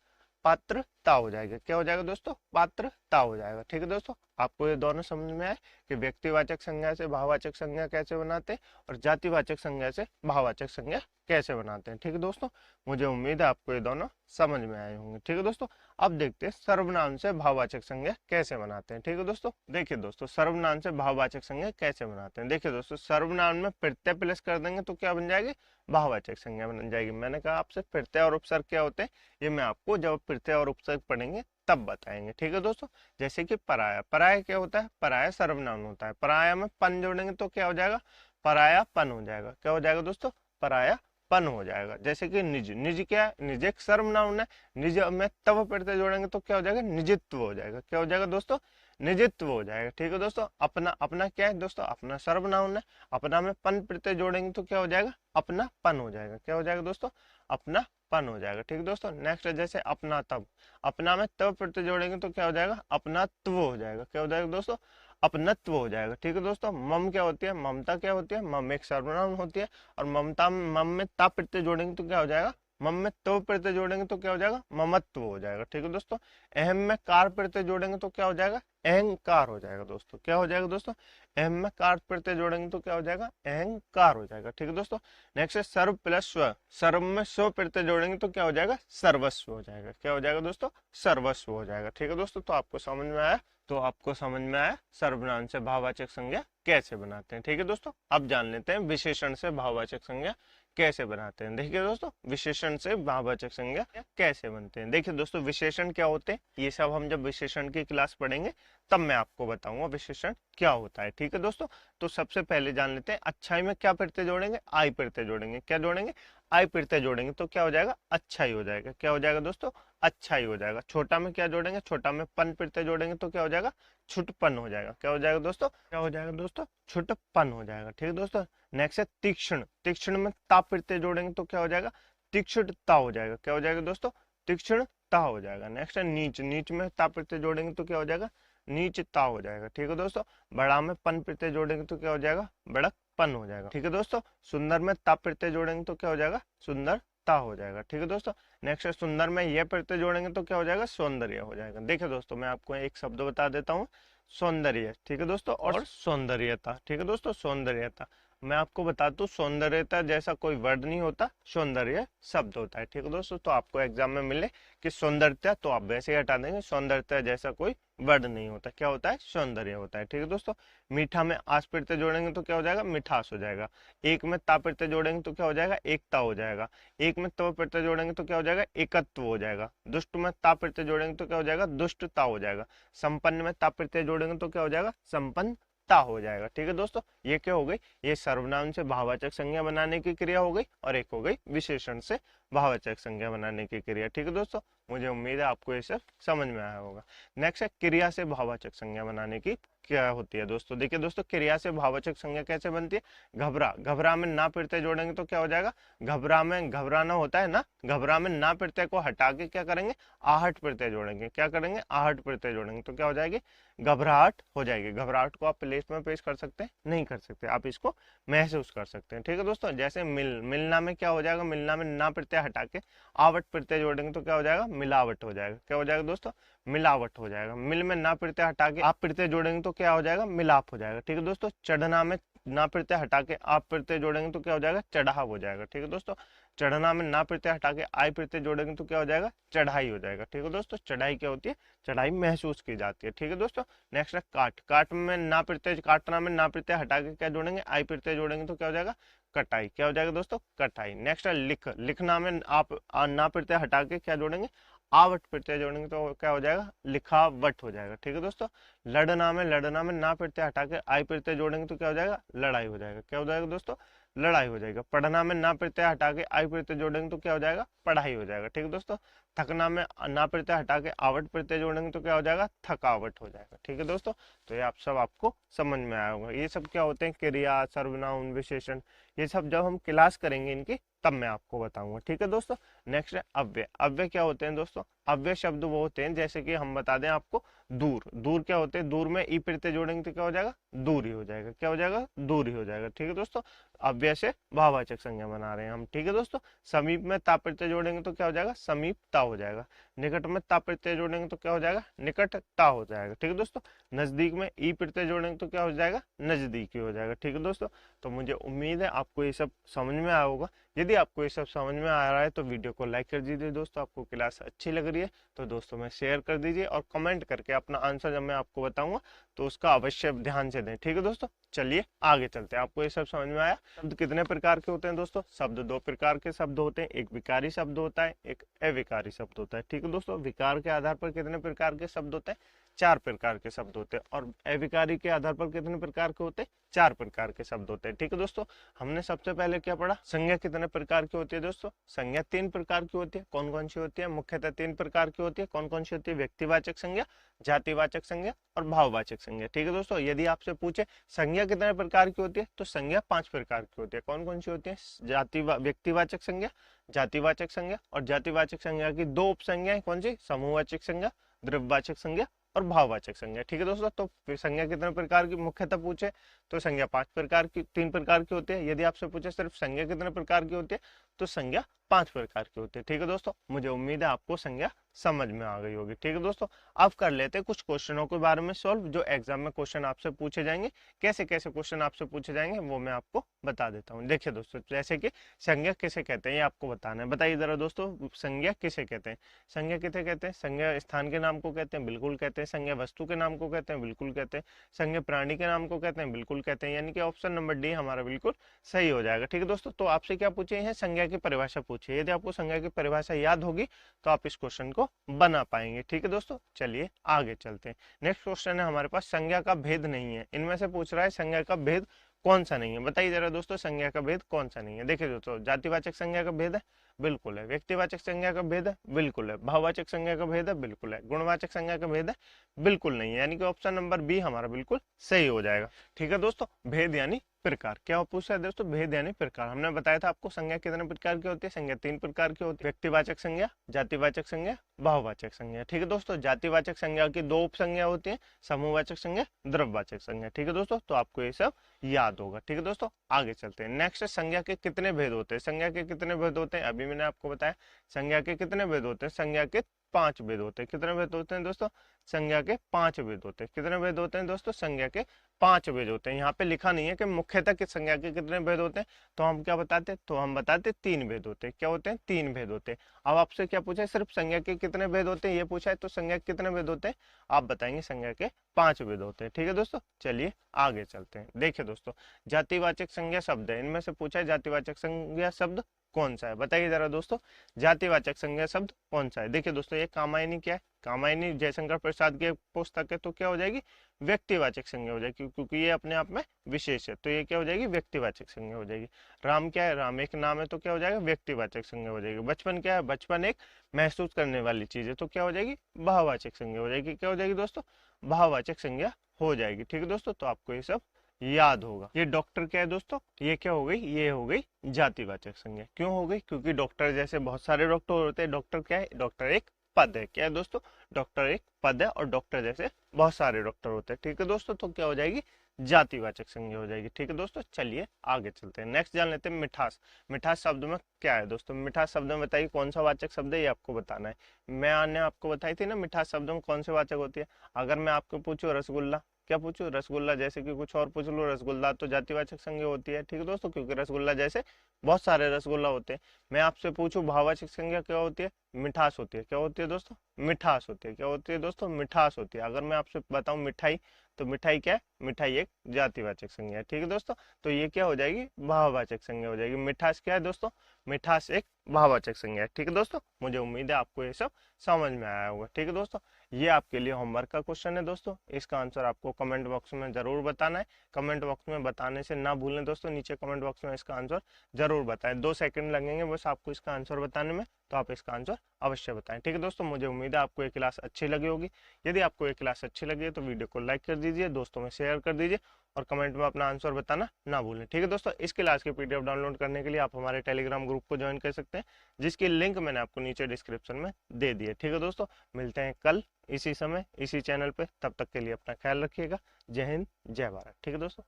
पात्रता हो जाएगा। क्या हो जाएगा दोस्तों, पात्रता हो जाएगा। ठीक है दोस्तों, आपको ये दोनों समझ में आए कि व्यक्तिवाचक संज्ञा से भाववाचक संज्ञा कैसे बनाते हैं और जातिवाचक संज्ञा से भाववाचक संज्ञा कैसे बनाते हैं। ठीक है दोस्तों, मुझे उम्मीद है आपको ये दोनों समझ में आए होंगे। ठीक है दोस्तों, अब देखते हैं सर्वनाम से भाववाचक संज्ञा कैसे बनाते हैं। ठीक है दोस्तों, देखिए दोस्तों, सर्वनाम से भाववाचक संज्ञा कैसे बनाते हैं। देखिए दोस्तों, सर्वनाम में प्रत्यय प्लस कर देंगे तो क्या बन जाएगी, भाववाचक संज्ञा बन जाएगी। मैंने कहा आपसे प्रत्यय और उपसर्ग क्या होते हैं, ये मैं आपको जब प्रत्यय और उपसर्ग पढ़ेंगे तब बताएंगे। ठीक है दोस्तों, जैसे कि पराया। पराया क्या होता है, पराया सर्वनाम होता है। पराया में पन जोड़ेंगे तो क्या हो जाएगा, पराया पन हो जाएगा। क्या हो जाएगा दोस्तों, पराया पन हो जाएगा। जैसे कि निज। निज क्या है, निज एक सर्वनाम है, निज में तब प्रत्यय जोड़ेंगे तो क्या हो जाएगा, निजित्व हो जाएगा। क्या हो जाएगा दोस्तों, निजित्व हो जाएगा। ठीक है दोस्तों, अपना। अपना क्या है दोस्तों, अपना सर्वनाम है, अपना में पन प्रत्यय जोड़ेंगे तो क्या हो जाएगा, अपना पन हो जाएगा। क्या हो जाएगा दोस्तों, अपना पन हो जाएगा। ठीक है दोस्तों, नेक्स्ट है जैसे अपना तब। अपना में तब प्रत्यय जोड़ेंगे तो क्या हो जाएगा, अपनात्व हो जाएगा। क्या हो जाएगा दोस्तों, अपनत्व हो जाएगा। ठीक है दोस्तों, मम क्या होती है, ममता क्या होती है, मम एक सर्वनाम होती है, और ममता में मम में ता प्रत्यय जोड़ेंगे तो क्या हो जाएगा, मम में तो प्रत्यय जोड़ेंगे तो क्या हो जाएगा, ममत्व हो जाएगा। ठीक है दोस्तों, अहम में कार प्रत्यय जोड़ेंगे तो क्या हो जाएगा, अहंकार हो जाएगा। दोस्तों क्या हो जाएगा दोस्तों, अहम में कार प्रत्यय जोड़ेंगे तो क्या हो जाएगा, अहंकार हो जाएगा। ठीक है दोस्तों, नेक्स्ट है सर्व प्लस स्व। सर्व में स्व प्रत्यय जोड़ेंगे तो क्या हो जाएगा, सर्वस्व हो जाएगा। क्या हो जाएगा दोस्तों, सर्वस्व हो जाएगा। ठीक है दोस्तों, तो आपको समझ में आया, तो आपको समझ में आया सर्वनाम से भाववाचक संज्ञा कैसे बनाते हैं। ठीक है दोस्तों, अब जान लेते हैं विशेषण से भाववाचक संज्ञा कैसे बनाते हैं। देखिए दोस्तों, विशेषण से भाववाचक संज्ञा कैसे बनते हैं। देखिए दोस्तों, विशेषण क्या होते हैं, ये सब हम जब विशेषण की क्लास पढ़ेंगे तब मैं आपको बताऊंगा विशेषण क्या होता है। ठीक है दोस्तों, तो सबसे पहले जान लेते हैं अच्छाई में क्या प्रत्यय जोड़ेंगे, आई प्रत्यय जोड़ेंगे। क्या जोड़ेंगे, आई प्रत्यय जोड़ेंगे तो क्या हो जाएगा, अच्छाई हो जाएगा। क्या हो जाएगा दोस्तों, अच्छाई हो जाएगा। छोटा में क्या जोड़ेंगे, छोटा में पन प्रत्यय जोड़ेंगे तो क्या हो जाएगा, छुटपन हो जाएगा। क्या हो जाएगा दोस्तों, क्या हो जाएगा दोस्तों, छुटपन हो जाएगा। ठीक है दोस्तों, नेक्स्ट है तीक्ष्ण। तीक्ष्ण में ता प्रत्यय जोड़ेंगे तो क्या हो जाएगा, तीक्ष्णता हो जाएगा। क्या हो जाएगा दोस्तों, तीक्ष्णता हो जाएगा। नेक्स्ट है नीच। नीच में ता प्रत्यय जोड़ेंगे तो क्या हो जाएगा, नीचता हो जाएगा। ठीक है दोस्तों, बड़ा में पन प्रत्यय जोड़ेंगे तो क्या हो जाएगा, बड़कपन हो जाएगा। ठीक है दोस्तों, सुंदर में ता प्रत्यय जोड़ेंगे तो क्या हो जाएगा, सुंदरता हो जाएगा। ठीक है दोस्तों, नेक्स्ट है सुंदर में यह प्रत्यय जोड़ेंगे तो क्या हो जाएगा, सौंदर्य हो जाएगा। देखिए दोस्तों, मैं आपको एक शब्द बता देता हूँ, सौंदर्य। ठीक है दोस्तों, और सौंदर्यता। ठीक है दोस्तों, सौंदर्यता। मैं आपको बता दूं, सौंदर्यता जैसा कोई वर्ड नहीं होता, सौंदर्य शब्द होता है। ठीक है दोस्तों, तो आपको एग्जाम में मिले कि सौंदर्यता, तो आप वैसे ही हटा देंगे, सौंदर्यता जैसा कोई वर्ड नहीं होता। क्या होता है, सौंदर्य होता है। ठीक है दोस्तों, मीठा में आस प्रत्यय जोड़ेंगे तो क्या हो जाएगा, मिठास हो जाएगा। एक में ता प्रत्यय जोड़ेंगे तो क्या हो जाएगा, एकता हो जाएगा। एक में तव प्रत्यय जोड़ेंगे तो क्या हो जाएगा, एकत्व हो जाएगा। दुष्ट में ता प्रत्यय जोड़ेंगे तो क्या हो जाएगा, दुष्टता हो जाएगा। संपन्न में ता प्रत्यय जोड़ेंगे तो क्या हो जाएगा, संपन्न ता हो जाएगा। ठीक है दोस्तों, ये क्या हो गई, ये सर्वनाम से भाववाचक संज्ञा बनाने की क्रिया हो गई और एक हो गई विशेषण से भाववाचक संज्ञा बनाने की क्रिया। ठीक है दोस्तों, मुझे उम्मीद है आपको ये सब समझ में आया होगा। नेक्स्ट है क्रिया से भाववाचक संज्ञा बनाने की क्या होती है दोस्तों। देखिए दोस्तों, क्रिया से भाववाचक संज्ञा कैसे बनती है। घबरा, घबरा में ना प्रत्यय जोड़ेंगे तो क्या हो जाएगा, घबरा में घबराना होता है ना, घबरा में ना प्रत्यय को हटा के क्या करेंगे, आहट प्रत्यय जोड़ेंगे। क्या करेंगे, आहट प्रत्यय जोड़ेंगे तो क्या हो जाएगी, घबराहट हो जाएगी। घबराहट को आप प्लेस में पेश कर सकते हैं, नहीं कर सकते, आप इसको महसूस कर सकते हैं। ठीक है दोस्तों, जैसे मिलना में क्या हो जाएगा, मिलना में ना प्रत्यय हटा के आवट प्रत्यय जोड़ेंगे तो क्या हो जाएगा, मिलावट हो जाएगा। क्या हो जाएगा दोस्तों, मिलावट हो जाएगा। मिल में ना प्रत्यय हटा के आप प्रत्यय जोड़ेंगे तो क्या हो जाएगा, मिलाप हो जाएगा। ठीक है दोस्तों, चढ़ना में ना प्रत्यय हटा के आप प्रत्यय जोड़ेंगे तो क्या हो जाएगा, चढ़ाव हो जाएगा। ठीक है दोस्तों, चढ़ना में ना प्रत्यय हटा के आई प्रत्यय जोड़ेंगे तो क्या हो जाएगा, चढ़ाई हो जाएगा। ठीक है दोस्तों, चढ़ाई क्या होती है, चढ़ाई महसूस की जाती है। ठीक है दोस्तों, नेक्स्ट है काट, काट में ना प्रत्यय, काटना में ना प्रत्यय हटा के क्या जोड़ेंगे, आई प्रत्यय जोड़ेंगे तो क्या हो जाएगा, कटाई। क्या हो जाएगा दोस्तों, कटाई। नेक्स्ट है लिख, लिखना में आप ना प्रत्यय हटा के क्या जोड़ेंगे, आवट प्रत्यय जोड़ेंगे तो क्या हो जाएगा, लिखावट हो जाएगा। ठीक है दोस्तों, लड़ना में ना प्रत्यय हटा के आई प्रत्यय जोड़ेंगे तो क्या हो जाएगा, लड़ाई हो जाएगा। क्या हो जाएगा दोस्तों, लड़ाई हो जाएगा। पढ़ना में ना प्रत्यय हटा के आई प्रत्यय जोड़ेंगे तो क्या हो जाएगा, पढ़ाई हो जाएगा। ठीक है दोस्तों, थकना में ना प्रत्यय हटा के आवट प्रत्यय जोड़ेंगे तो क्या हो जाएगा, थकावट हो जाएगा। ठीक है दोस्तों, तो ये आप सब आपको समझ में आया होगा। ये सब क्या होते हैं, क्रिया, सर्वनाम, विशेषण, ये सब जब हम क्लास करेंगे इनकी तब मैं आपको बताऊंगा। ठीक है दोस्तों, नेक्स्ट है अव्यय। अव्यय क्या होते हैं दोस्तों, अव्यय शब्द वो होते हैं, जैसे कि हम बता दें आपको, दूर, दूर क्या होते हैं, दूर में ई प्रत्यय जोड़ेंगे तो क्या हो जाएगा, दूर ही हो जाएगा। क्या हो जाएगा, दूर ही हो जाएगा। ठीक है दोस्तों, अव्यय से भाववाचक संज्ञा बना रहे हैं हम। ठीक है दोस्तों, समीप में ता प्रत्यय जोड़ेंगे तो क्या हो जाएगा, समीपता हो जाएगा। निकट में ता प्रत्यय जोड़ेंगे तो क्या हो जाएगा, निकटता हो जाएगा। ठीक है दोस्तों, नजदीक में ई प्रत्यय जोड़ेंगे तो क्या हो जाएगा, नजदीकी हो जाएगा। ठीक है दोस्तों, तो मुझे उम्मीद है आपको ये सब समझ में आया होगा। यदि आपको ये सब समझ में आ रहा है तो वीडियो को लाइक कर दीजिए दोस्तों, आपको क्लास अच्छी लग रही है तो दोस्तों में शेयर कर दीजिए और कमेंट करके अपना आंसर जब मैं आपको बताऊंगा तो उसका अवश्य ध्यान से दें। ठीक है दोस्तों, चलिए आगे चलते हैं। आपको ये सब समझ में आया। शब्द कितने प्रकार के होते हैं दोस्तों, शब्द दो प्रकार के शब्द होते हैं, एक विकारी शब्द होता है, एक अविकारी शब्द होता है। ठीक है दोस्तों, विकार के आधार पर कितने प्रकार के शब्द होते हैं, 4 प्रकार के शब्द होते हैं, और अविकारी के आधार पर कितने प्रकार के होते हैं, 4 प्रकार के शब्द होते हैं। ठीक है दोस्तों, हमने सबसे पहले क्या पढ़ा, संज्ञा कितने प्रकार की होती है दोस्तों, संज्ञा 3 प्रकार की होती है। कौन कौन सी होती है, मुख्यतः 3 प्रकार की होती है। कौन कौन सी होती है, व्यक्तिवाचक संज्ञा, जातिवाचक संज्ञा और भाववाचक संज्ञा। ठीक है दोस्तों, यदि आपसे पूछे संज्ञा कितने प्रकार की होती है तो संज्ञा 5 प्रकार की होती है। कौन कौन सी होती है, व्यक्तिवाचक संज्ञा, जातिवाचक संज्ञा और जातिवाचक संज्ञा की 2 उपसंज्ञाएं, कौन सी, समूहवाचक संज्ञा, द्रव्यवाचक संज्ञा और भाववाचक संज्ञा। ठीक है दोस्तों, तो संज्ञा कितने प्रकार की मुख्यतः पूछे तो संज्ञा 5 प्रकार की, 3 प्रकार की होती है। यदि आपसे पूछे सिर्फ संज्ञा कितने प्रकार की होती है तो संज्ञा 5 प्रकार की होती है। ठीक है दोस्तों, मुझे उम्मीद है आपको संज्ञा समझ में आ गई होगी। ठीक है दोस्तों, अब कर लेते हैं कुछ क्वेश्चनों के बारे में सॉल्व, जो एग्जाम में क्वेश्चन आपसे पूछे जाएंगे। कैसे कैसे क्वेश्चन आपसे पूछे जाएंगे वो मैं आपको बता देता हूँ। देखिए दोस्तों, जैसे कि संज्ञा किसे कहते हैं ये आपको बताना है। बताइए जरा दोस्तों, संज्ञा किसे कहते हैं, संज्ञा किसे कहते हैं, संज्ञा स्थान के नाम को कहते हैं, बिल्कुल कहते हैं। संज्ञा वस्तु के नाम को कहते हैं, बिल्कुल कहते हैं। संज्ञा प्राणी के नाम को कहते हैं, बिल्कुल कहते हैं। यानी कि ऑप्शन नंबर डी हमारा बिल्कुल सही हो जाएगा। ठीक है दोस्तों, तो आपसे क्या पूछे हैं, संज्ञा की परिभाषा पूछिए। यदि आपको संज्ञा की परिभाषा याद होगी तो आप इस क्वेश्चन को बना पाएंगे। ठीक है दोस्तों, चलिए आगे चलते हैं। नेक्स्ट क्वेश्चन है हमारे पास, संज्ञा का भेद नहीं है। इनमें से पूछ रहा है संज्ञा का भेद कौन सा नहीं है। बताइए जरा दोस्तों, संज्ञा का भेद कौन सा नहीं है। देखिए दोस्तों, जातिवाचक संज्ञा का भेद है, बिल्कुल है। व्यक्तिवाचक संज्ञा का भेद है, बिल्कुल है। भाववाचक संज्ञा का भेद है, बिल्कुल है। गुणवाचक संज्ञा का भेद है, बिल्कुल नहीं है। यानी कि ऑप्शन नंबर बी हमारा बिल्कुल सही हो जाएगा। ठीक है दोस्तों, भेद यानी प्रकार, क्या पूछा है दोस्तों, भेद यानी प्रकार। हमने बताया था आपको संज्ञा कितने प्रकार की होती है, संज्ञा 3 प्रकार की होती है, व्यक्तिवाचक संज्ञा, जातिवाचक संज्ञा, भाववाचक संज्ञा। ठीक है दोस्तों, जातिवाचक संज्ञा की 2 उपसंज्ञा होती है, समूहवाचक संज्ञा, द्रव्यवाचक संज्ञा। ठीक है दोस्तों, तो आपको ये सब याद होगा। ठीक है दोस्तों, आगे चलते हैं। नेक्स्ट, संज्ञा के कितने भेद होते हैं। संज्ञा के कितने भेद होते हैं, अभी मैंने आपको बताया। संज्ञा के कितने भेद होते हैं, संज्ञा के 5 भेद होते हैं। कितने भेद होते हैं दोस्तों, संज्ञा के 5 भेद होते हैं। कितने भेद होते हैं दोस्तों, संज्ञा के 5 भेद होते हैं। यहाँ पे लिखा नहीं है कि मुख्यतः किस संज्ञा के कितने भेद होते हैं, तो हम क्या बताते, तो हम बताते 3 भेद होते हैं। क्या होते हैं, 3 भेद होते हैं। अब आपसे क्या पूछा है, सिर्फ संज्ञा के कितने भेद होते हैं ये पूछा है, तो संज्ञा के कितने भेद होते हैं आप बताएंगे, संज्ञा के 5 भेद होते हैं। ठीक है दोस्तों, चलिए आगे चलते हैं। देखिए दोस्तों, जातिवाचक संज्ञा शब्द है, इनमें से पूछा है जातिवाचक संज्ञा शब्द कौन सा है? बताइए जरा दोस्तों, जातिवाचक संज्ञा शब्द कौन सा है? देखिए दोस्तों, ये कामायनी क्या है? कामायनी जयशंकर प्रसाद की एक पुस्तक है, तो क्या हो जाएगी? व्यक्तिवाचक संज्ञा हो जाएगी, क्योंकि ये अपने आप में विशेष है, तो ये क्या हो जाएगी? व्यक्तिवाचक संज्ञा हो जाएगी। राम क्या है? राम एक नाम है, तो क्या हो जाएगा? व्यक्तिवाचक संज्ञा हो जाएगी। बचपन क्या है? बचपन एक महसूस करने वाली चीज है, तो क्या हो जाएगी? भाववाचक संज्ञा हो जाएगी। क्या हो जाएगी दोस्तों? भाववाचक संज्ञा हो जाएगी। ठीक है दोस्तों, तो आपको ये सब याद होगा। ये डॉक्टर क्या है दोस्तों? ये क्या हो गई? ये हो गई जातिवाचक संज्ञा। क्यों हो गई? क्योंकि डॉक्टर जैसे बहुत सारे डॉक्टर होते हैं। डॉक्टर क्या है? डॉक्टर एक पद है। क्या है दोस्तों? डॉक्टर एक पद है, और डॉक्टर जैसे बहुत सारे डॉक्टर होते हैं। ठीक है दोस्तों, तो क्या हो जाएगी? जातिवाचक संज्ञा हो जाएगी। ठीक है दोस्तों, चलिए आगे चलते हैं। नेक्स्ट जान लेते हैं मिठास। मिठास शब्द में क्या है दोस्तों? मिठास शब्द में बताइए कौन सा वाचक शब्द है, ये आपको बताना है। मैंने आपको बताई थी ना मिठास शब्दों में कौन से वाचक होती है। अगर मैं आपको पूछूं रसगुल्ला, क्या पूछूं? रसगुल्ला जैसे कि कुछ और पूछ लो, रसगुल्ला तो जातिवाचक संज्ञा होती है। ठीक है दोस्तों, क्योंकि रसगुल्ला जैसे बहुत सारे रसगुल्ला होते हैं। मैं आपसे पूछूं भाववाचक संज्ञा क्या होती है? मिठास होती है। क्या होती है दोस्तों? मिठास होती है। क्या होती है दोस्तों? मिठास होती है। अगर मैं आपसे बताऊं मिठाई, तो मिठाई क्या है? मिठाई एक जातिवाचक संज्ञा है। ठीक है दोस्तों, तो ये क्या हो जाएगी? भाववाचक संज्ञा हो जाएगी। मिठास क्या है दोस्तों? मिठास एक भाववाचक संज्ञा है। ठीक है दोस्तों, मुझे उम्मीद है आपको ये सब समझ में आया होगा। ठीक है दोस्तों, ये आपके लिए होमवर्क का क्वेश्चन है दोस्तों। इसका आंसर आपको कमेंट बॉक्स में जरूर बताना है। कमेंट बॉक्स में बताने से ना भूलें दोस्तों, नीचे कमेंट बॉक्स में इसका आंसर जरूर बताएं। 2 सेकंड लगेंगे बस आपको इसका आंसर बताने में, तो आप इसका आंसर अवश्य बताएं। ठीक है दोस्तों, मुझे उम्मीद है आपको ये क्लास अच्छी लगी होगी। यदि आपको ये क्लास अच्छी लगी है तो वीडियो को लाइक कर दीजिए, दोस्तों में शेयर कर दीजिए, और कमेंट में अपना आंसर बताना ना भूलें। ठीक है दोस्तों, इस क्लास की पीडीएफ डाउनलोड करने के लिए आप हमारे टेलीग्राम ग्रुप को ज्वाइन कर सकते हैं, जिसकी लिंक मैंने आपको नीचे डिस्क्रिप्शन में दे दी है। ठीक है दोस्तों, मिलते हैं कल इसी समय इसी चैनल पे। तब तक के लिए अपना ख्याल रखिएगा। जय हिंद, जय भारत। ठीक है दोस्तों।